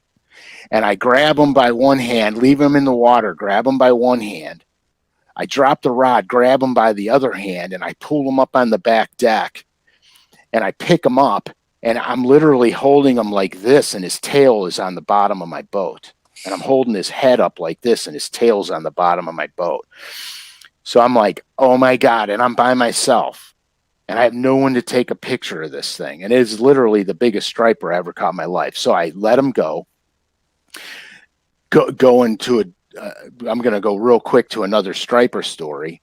And I grab him by one hand, leave him in the water, grab him by one hand. I drop the rod, grab him by the other hand, and I pull him up on the back deck, and I pick him up, and I'm literally holding him like this, and his tail is on the bottom of my boat. And I'm holding his head up like this, and his tail's on the bottom of my boat. So I'm like, oh my God, and I'm by myself, and I have no one to take a picture of this thing. And it is literally the biggest striper I ever caught in my life. So I let him go into a, I'm going to go real quick to another striper story.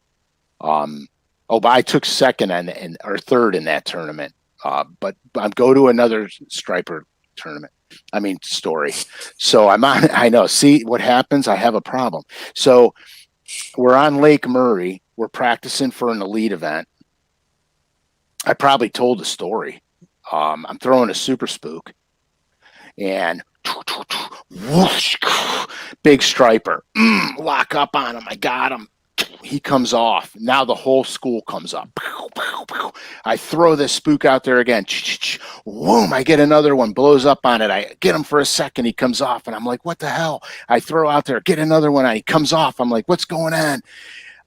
But I took second or third in that tournament. But I'm go to another striper tournament. I mean, story. So I'm on, I know, see what happens. I have a problem. So we're on Lake Murray. We're practicing for an elite event. I probably told the story. I'm throwing a super spook, and whoosh, big striper, lock up on him. I got him. He comes off. Now the whole school comes up. I throw this spook out there again. Boom, I get another one, blows up on it. I get him for a second. He comes off, and I'm like, what the hell? I throw out there, get another one, and he comes off. I'm like, what's going on?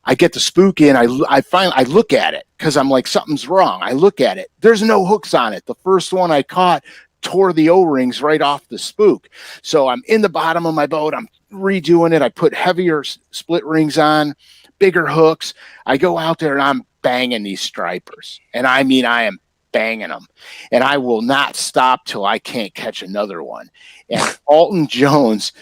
I get the spook in. I finally look at it because I'm like, something's wrong. I look at it. There's no hooks on it. The first one I caught tore the O-rings right off the spook. So I'm in the bottom of my boat. I'm redoing it. I put heavier split rings on, bigger hooks. I go out there and I'm banging these stripers. And I mean, I am banging them. And I will not stop till I can't catch another one. And Alton Jones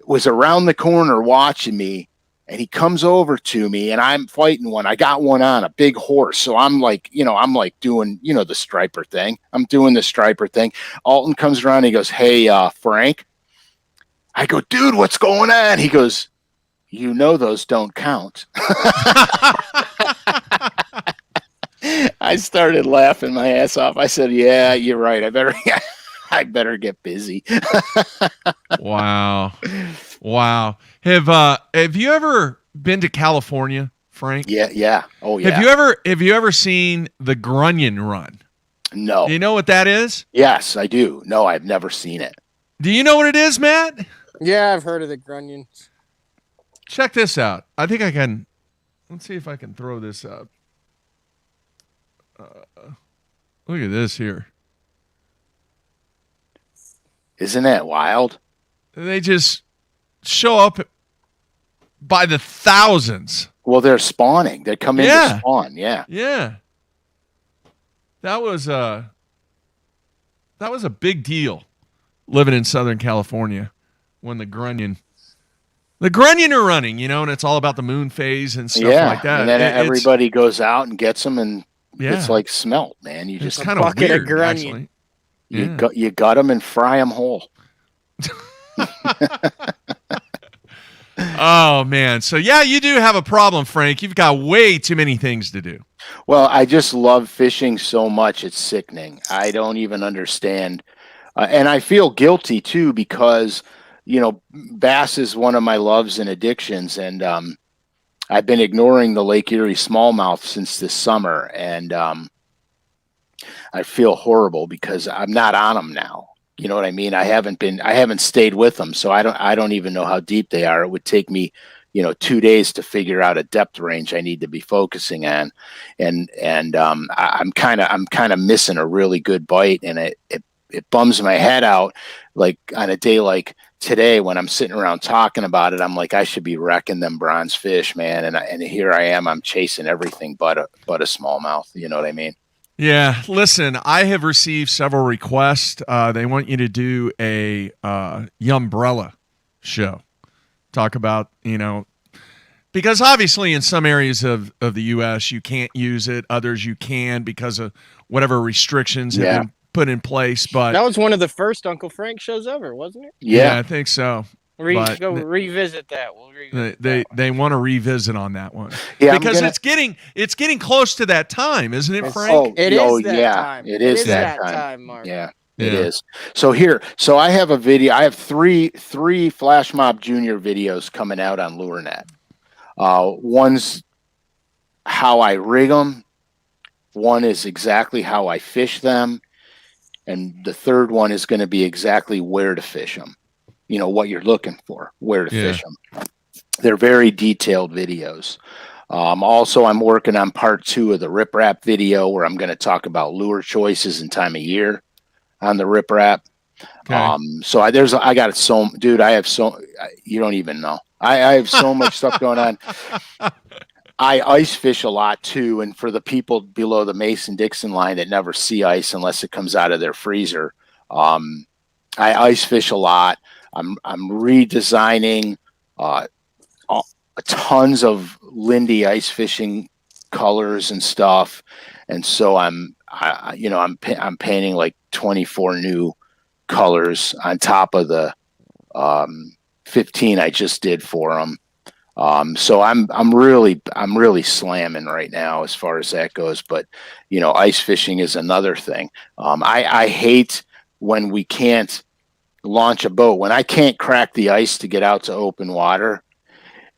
was around the corner watching me. And he comes over to me, and I'm fighting one. I got one on, a big horse. So I'm like, doing, the striper thing. I'm doing the striper thing. Alton comes around, and he goes, hey, Frank. I go, dude, what's going on? He goes, those don't count. I started laughing my ass off. I said, yeah, you're right. I better get busy. Wow. Have you ever been to California, Frank? Yeah. Oh, yeah. Have you ever seen the Grunion Run? No. Do you know what that is? Yes, I do. No, I've never seen it. Do you know what it is, Matt? Yeah, I've heard of the Grunions. Check this out. I think I can. Let's see if I can throw this up. Look at this here. Isn't that wild? They just show up by the thousands. Well, they're spawning. They come in to spawn. Yeah. Yeah. That was a big deal living in Southern California when the Grunion are running, and it's all about the moon phase and stuff like that. And then everybody goes out and gets them, and it's like smelt, man. You just kind of weird, actually. You gut them and fry them whole. Oh, man. So, you do have a problem, Frank. You've got way too many things to do. Well, I just love fishing so much. It's sickening. I don't even understand. And I feel guilty, too, because, bass is one of my loves and addictions. And I've been ignoring the Lake Erie smallmouth since this summer. And I feel horrible because I'm not on them now. You know what I mean? I haven't stayed with them, so I don't even know how deep they are. It would take me 2 days to figure out a depth range I need to be focusing on, and I'm kind of missing a really good bite, and it bums my head out. Like on a day like today, when I'm sitting around talking about it, I'm like, I should be wrecking them bronze fish, man, and here I am, I'm chasing everything but a smallmouth. You know what I mean? Yeah, listen, I have received several requests. They want you to do a umbrella show. Talk about, because obviously in some areas of the U.S. you can't use it. Others you can because of whatever restrictions have been put in place. But that was one of the first Uncle Frank shows ever, wasn't it? Yeah, I think so. Revisit that. We'll revisit they want to revisit on that one. Yeah, because it's getting close to that time, isn't it, Frank? Time. It is that time, Mark. Yeah. It is. So I have a video. I have three Flash Mob Junior videos coming out on LureNet. One's how I rig them. One is exactly how I fish them. And the third one is going to be exactly where to fish them. What you're looking for, where to fish them. They're very detailed videos. Also, I'm working on part 2 of the Rip Rap video where I'm going to talk about lure choices and time of year on the Rip Rap. Okay. You don't even know. I have so much stuff going on. I ice fish a lot too. And for the people below the Mason-Dixon line that never see ice unless it comes out of their freezer, I ice fish a lot. I'm redesigning tons of Lindy ice fishing colors and stuff, and so I'm painting like 24 new colors on top of the 15 I just did for them. So I'm really slamming right now as far as that goes. But ice fishing is another thing. I hate when we can't launch a boat, when I can't crack the ice to get out to open water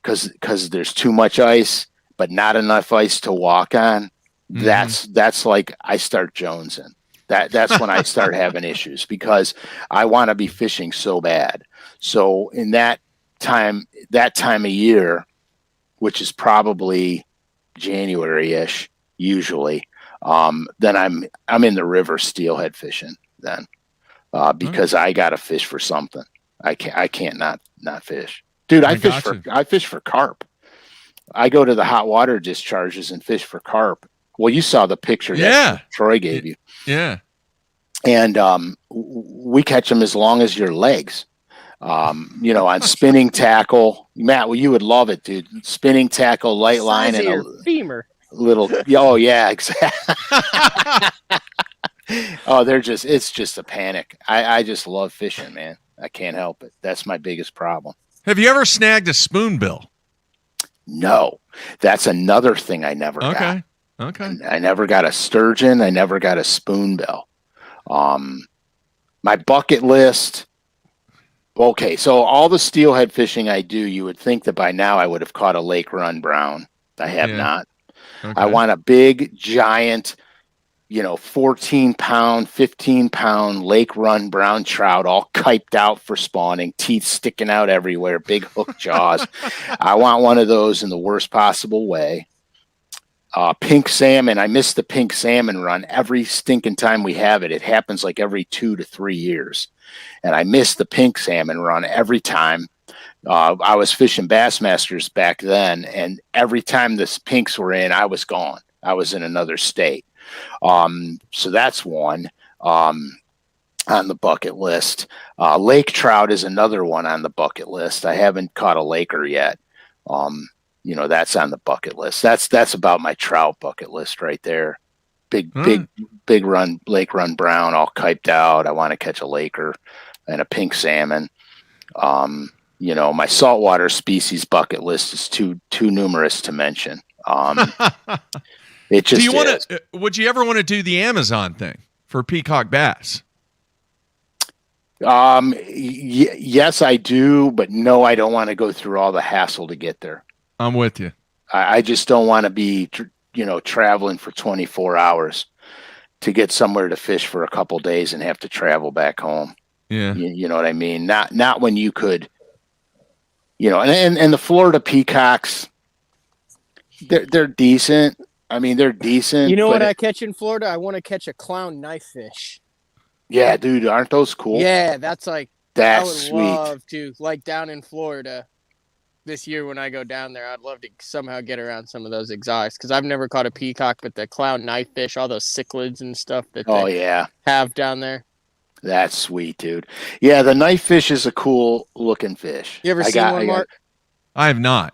because there's too much ice but not enough ice to walk on. Mm-hmm. That's like I start jonesing. That's when I start having issues because I want to be fishing so bad. So in that time of year, which is probably January-ish usually, then I'm in the river steelhead fishing then. Because I gotta fish for something. I can't not fish, dude. I fish for carp. I go to the hot water discharges and fish for carp. Well, you saw the picture that Troy gave you. Yeah, and we catch them as long as your legs. On spinning tackle, Matt. Well, you would love it, dude. Spinning tackle, light line, and a femur. Little. Oh yeah, exactly. Oh, it's just a panic. I just love fishing, man. I can't help it. That's my biggest problem. Have you ever snagged a spoonbill? No, that's another thing I never got. Okay. I never got a sturgeon. I never got a spoonbill. My bucket list. Okay, so all the steelhead fishing I do, you would think that by now I would have caught a lake run brown. I have not. Okay. I want a big, giant, 14-pound, 15-pound lake run brown trout, all kiped out for spawning, teeth sticking out everywhere, big hook jaws. I want one of those in the worst possible way. Pink salmon. I miss the pink salmon run every stinking time we have it. It happens like every 2 to 3 years. And I miss the pink salmon run every time. I was fishing Bassmasters back then, and every time the pinks were in, I was gone. I was in another state. So that's one on the bucket list. Lake trout is another one on the bucket list. I haven't caught a laker yet. That's on the bucket list. That's about my trout bucket list right there. Big run, lake run brown, all kiped out. I want to catch a laker and a pink salmon. My saltwater species bucket list is too numerous to mention. It just would you ever want to do the Amazon thing for peacock bass? Yes, I do, but no, I don't want to go through all the hassle to get there. I'm with you. I just don't want to be, traveling for 24 hours to get somewhere to fish for a couple days and have to travel back home. Yeah. You know what I mean? Not when you could you know, and the Florida peacocks, they're decent. I mean, they're decent. You know but what I catch in Florida? I want to catch a clown knifefish. Yeah, dude, aren't those cool? Yeah, that's like That's I would sweet. love to, like down in Florida this year when I go down there. I'd love to somehow get around some of those exotics because I've never caught a peacock, but the clown knifefish, all those cichlids and stuff that Oh they yeah, have down there. that's sweet, dude. Yeah, the knife fish is a cool looking fish. You ever seen one, Mark? I have not.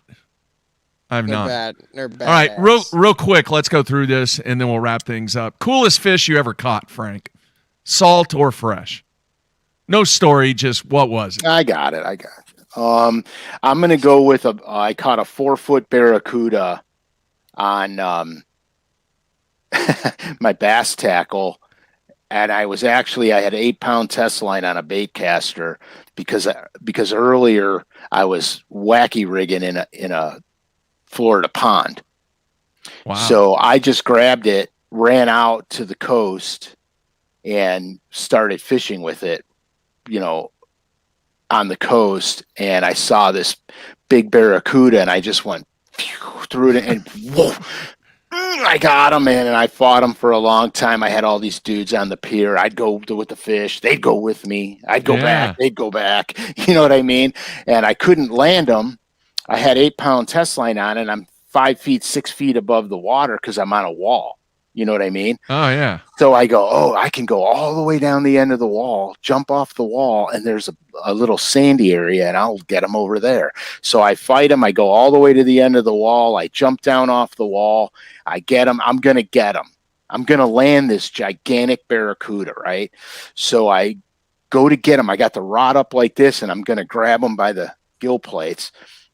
They're bad. They're bad. All right, real quick, let's go through this and then we'll wrap things up. Coolest fish you ever caught, Frank? Salt or fresh? No story, just what was it? I got it. I'm gonna go with I caught a 4-foot barracuda on my bass tackle, and I had 8-pound test line on a bait caster because earlier I was wacky rigging in a Florida pond. Wow. So I just grabbed it, ran out to the coast, and started fishing with it, you know, on the coast. And I saw this big barracuda, and I just went through it, and whoa, I got him, man. And I fought him for a long time. I had all these dudes on the pier. I'd go with the fish. They'd go with me. I'd go back. They'd go back. You know what I mean? And I couldn't land them. I had 8-pound test line on, and I'm 5 feet, 6 feet above the water because I'm on a wall. You know what I mean? Oh, yeah. So I go, I can go all the way down the end of the wall, jump off the wall, and there's a little sandy area, and I'll get them over there. So I fight them. I go all the way to the end of the wall. I jump down off the wall. I get them. I'm going to get them. I'm going to land this gigantic barracuda, right? So I go to get him. I got the rod up like this, and I'm going to grab him by the gill plates.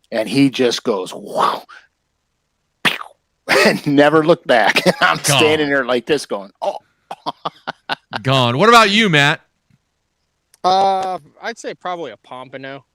And he just goes, wow, and never looked back. And I'm standing there like this going, oh. Gone. What about you, Matt? I'd say probably a pompano.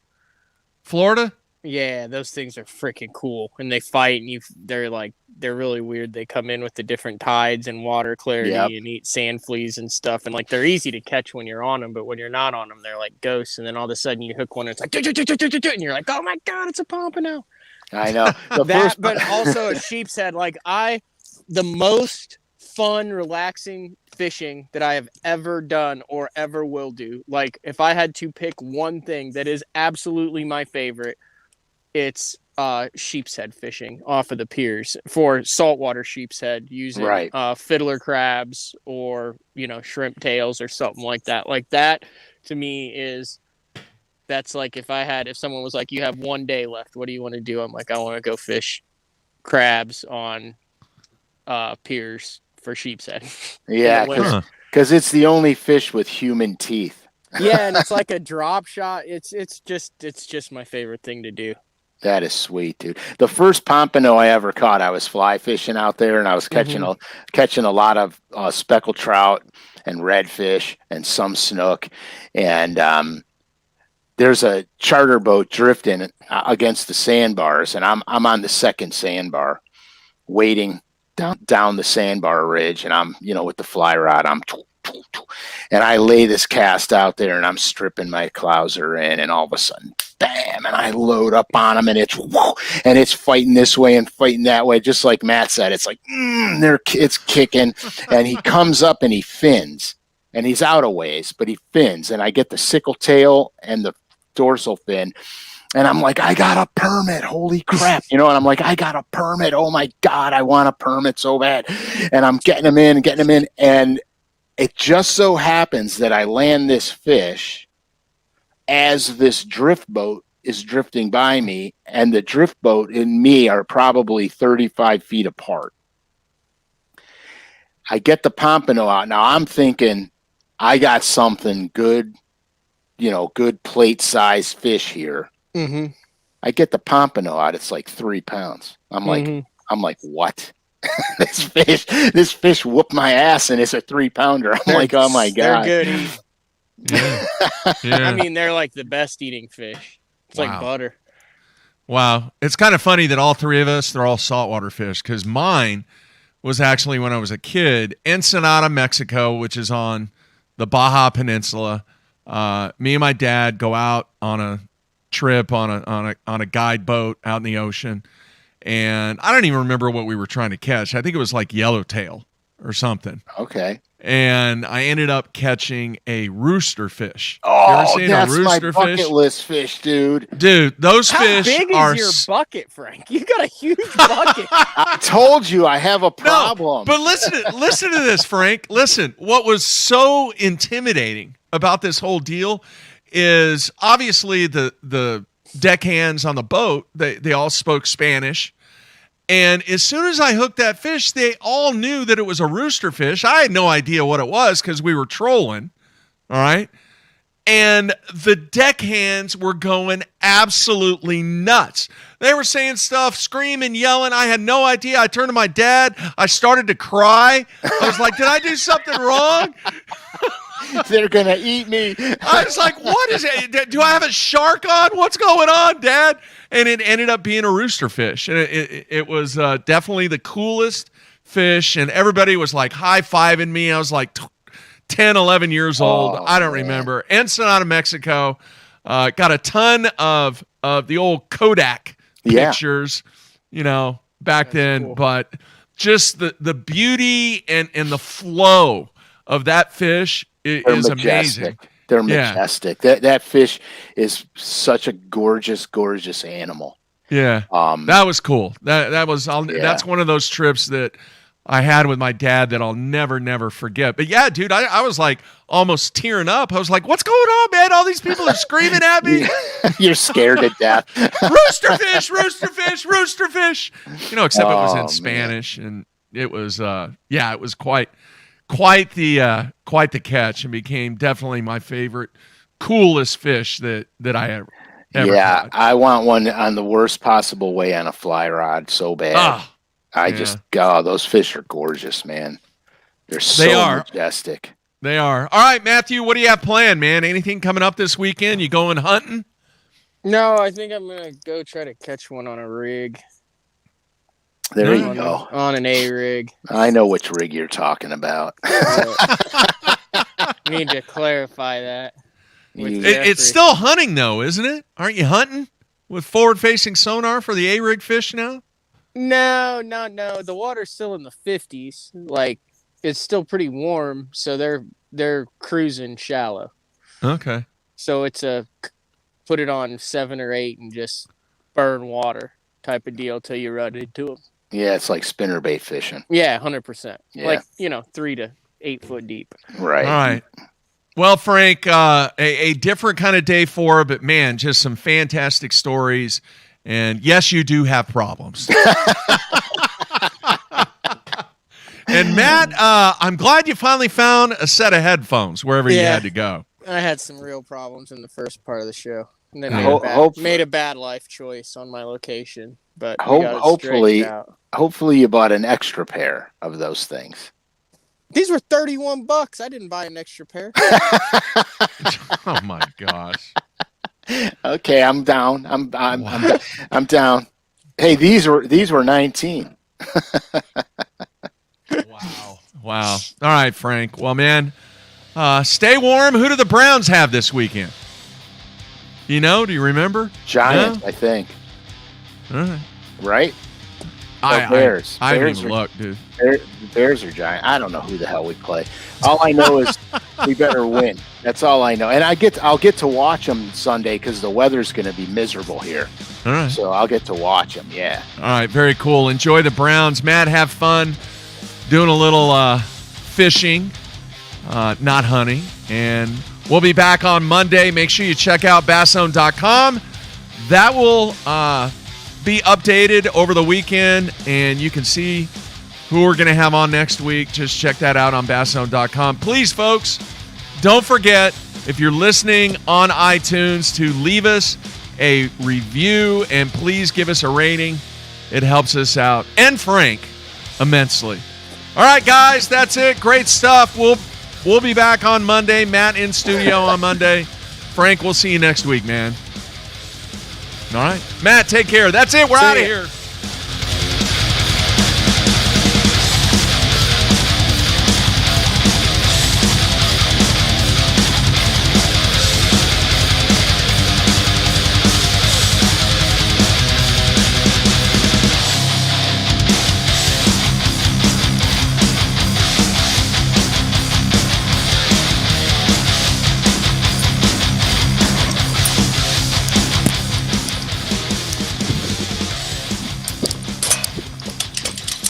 Florida? Yeah, those things are freaking cool. And they fight, and they're really weird. They come in with the different tides and water clarity and eat sand fleas and stuff. And like they're easy to catch when you're on them, but when you're not on them, they're like ghosts. And then all of a sudden you hook one, and it's like, and you're like, oh my God, it's a pompano. I know. But also a sheep's head. Like the most fun, relaxing fishing that I have ever done or ever will do. Like if I had to pick one thing that is absolutely my favorite, it's sheep's head fishing off of the piers for saltwater sheep's head using fiddler crabs or, you know, shrimp tails or something like that. Like that to me that's like if someone was like, you have 1 day left, what do you want to do? I'm like, I want to go fish crabs on piers for sheep's head. Yeah, because it's the only fish with human teeth. Yeah, and it's like a drop shot. It's just my favorite thing to do. That is sweet, dude. The first pompano I ever caught, I was fly fishing out there, and I was catching a lot of speckled trout and redfish and some snook. And there's a charter boat drifting against the sandbars, and I'm on the second sandbar, waiting down the sandbar ridge, and I'm, you know, with the fly rod, and I lay this cast out there, and I'm stripping my clouser in, and all of a sudden, bam, and I load up on him, and it's fighting this way and fighting that way, just like Matt said. It's like it's kicking, and he comes up and he fins, and he's out a ways, but he fins, and I get the sickle tail and the dorsal fin. And I'm like, I got a permit. Holy crap. You know, and I'm like, I got a permit. Oh my God, I want a permit so bad. And I'm getting them in. And it just so happens that I land this fish as this drift boat is drifting by me. And the drift boat and me are probably 35 feet apart. I get the pompano out. Now I'm thinking I got something good, you know, good plate size fish here. Mm-hmm. I get the pompano out. It's like 3 pounds. I'm like, what? this fish whooped my ass, and it's a 3-pounder. I'm like, oh my God. They're good. Yeah. I mean, they're like the best eating fish. It's like butter. Wow. It's kind of funny that all three of us, they're all saltwater fish, because mine was actually when I was a kid, Ensenada, Mexico, which is on the Baja Peninsula. Me and my dad go out on a trip on a guide boat out in the ocean, and I don't even remember what we were trying to catch. I think it was like yellowtail or something. Okay. And I ended up catching a rooster fish. Oh, that's my bucket list fish, dude. Dude, those How fish big are... is your bucket, Frank? You got a huge bucket. I told you I have a problem. No, but listen to this, Frank. Listen, what was so intimidating about this whole deal is obviously the deckhands on the boat, they all spoke Spanish. And as soon as I hooked that fish, they all knew that it was a rooster fish. I had no idea what it was because we were trolling. All right. And the deckhands were going absolutely nuts. They were saying stuff, screaming, yelling. I had no idea. I turned to my dad. I started to cry. I was like, did I do something wrong? They're going to eat me. I was like, what is it? Do I have a shark on? What's going on, Dad? And it ended up being a rooster fish. And it was definitely the coolest fish. And everybody was like high-fiving me. I was like 10, 11 years old. I don't remember. Ensenada, Mexico. Got a ton of the old Kodak pictures, back then. Cool. But just the beauty and the flow of that fish is amazing. They're majestic. That fish is such a gorgeous, gorgeous animal. Yeah. That was cool. That's one of those trips that I had with my dad that I'll never forget. But yeah, dude, I was like almost tearing up. I was like, what's going on, man? All these people are screaming at me. You're scared to death. Rooster fish, rooster fish, rooster fish. Except it was in Spanish, and it was it was quite the catch, and became definitely my favorite, coolest fish that I ever caught. I want one on the worst possible way on a fly rod so bad. Those fish are gorgeous, man. They're so majestic. They are. All right, Matthew, what do you have planned, man? Anything coming up this weekend? You going hunting? No, I think I'm going to go try to catch one on a rig. There you go. On an A-rig. I know which rig you're talking about. Need to clarify that. It's still hunting, though, isn't it? Aren't you hunting with forward-facing sonar for the A-rig fish now? No. The water's still in the 50s. Like, it's still pretty warm, so they're cruising shallow. Okay. So it's a put it on 7 or 8 and just burn water type of deal till you run into them. Yeah, it's like spinnerbait fishing. Yeah, 100%. Yeah. Like, 3 to 8 foot deep. Right. All right. Well, Frank, a different kind of day but man, just some fantastic stories. And yes, you do have problems. And Matt, I'm glad you finally found a set of headphones wherever you had to go. I had some real problems in the first part of the show. And then made a bad life choice on my location. But hopefully you bought an extra pair of those things. These were $31. I didn't buy an extra pair. Oh my gosh. Okay, I'm down. I'm down. Hey, these were 19. Wow. All right, Frank. Well, man, stay warm. Who do the Browns have this weekend? Do you remember? Giants, no? I think. All right. Right? Bears. I haven't even looked, dude. Bears are Giants. I don't know who the hell we play. All I know is we better win. That's all I know. And I'll get to watch them Sunday because the weather's going to be miserable here. All right. So I'll get to watch them, yeah. All right, very cool. Enjoy the Browns. Matt, have fun doing a little fishing, not hunting. And we'll be back on Monday. Make sure you check out basszone.com. That will be updated over the weekend, and you can see who we're going to have on next week. Just check that out on basszone.com. Please, folks, don't forget, if you're listening on iTunes, to leave us a review, and please give us a rating. It helps us out, and Frank, immensely. All right, guys, that's it. Great stuff. We'll be back on Monday. Matt in studio on Monday. Frank, we'll see you next week, man. All right. Matt, take care. That's it. We're out of here.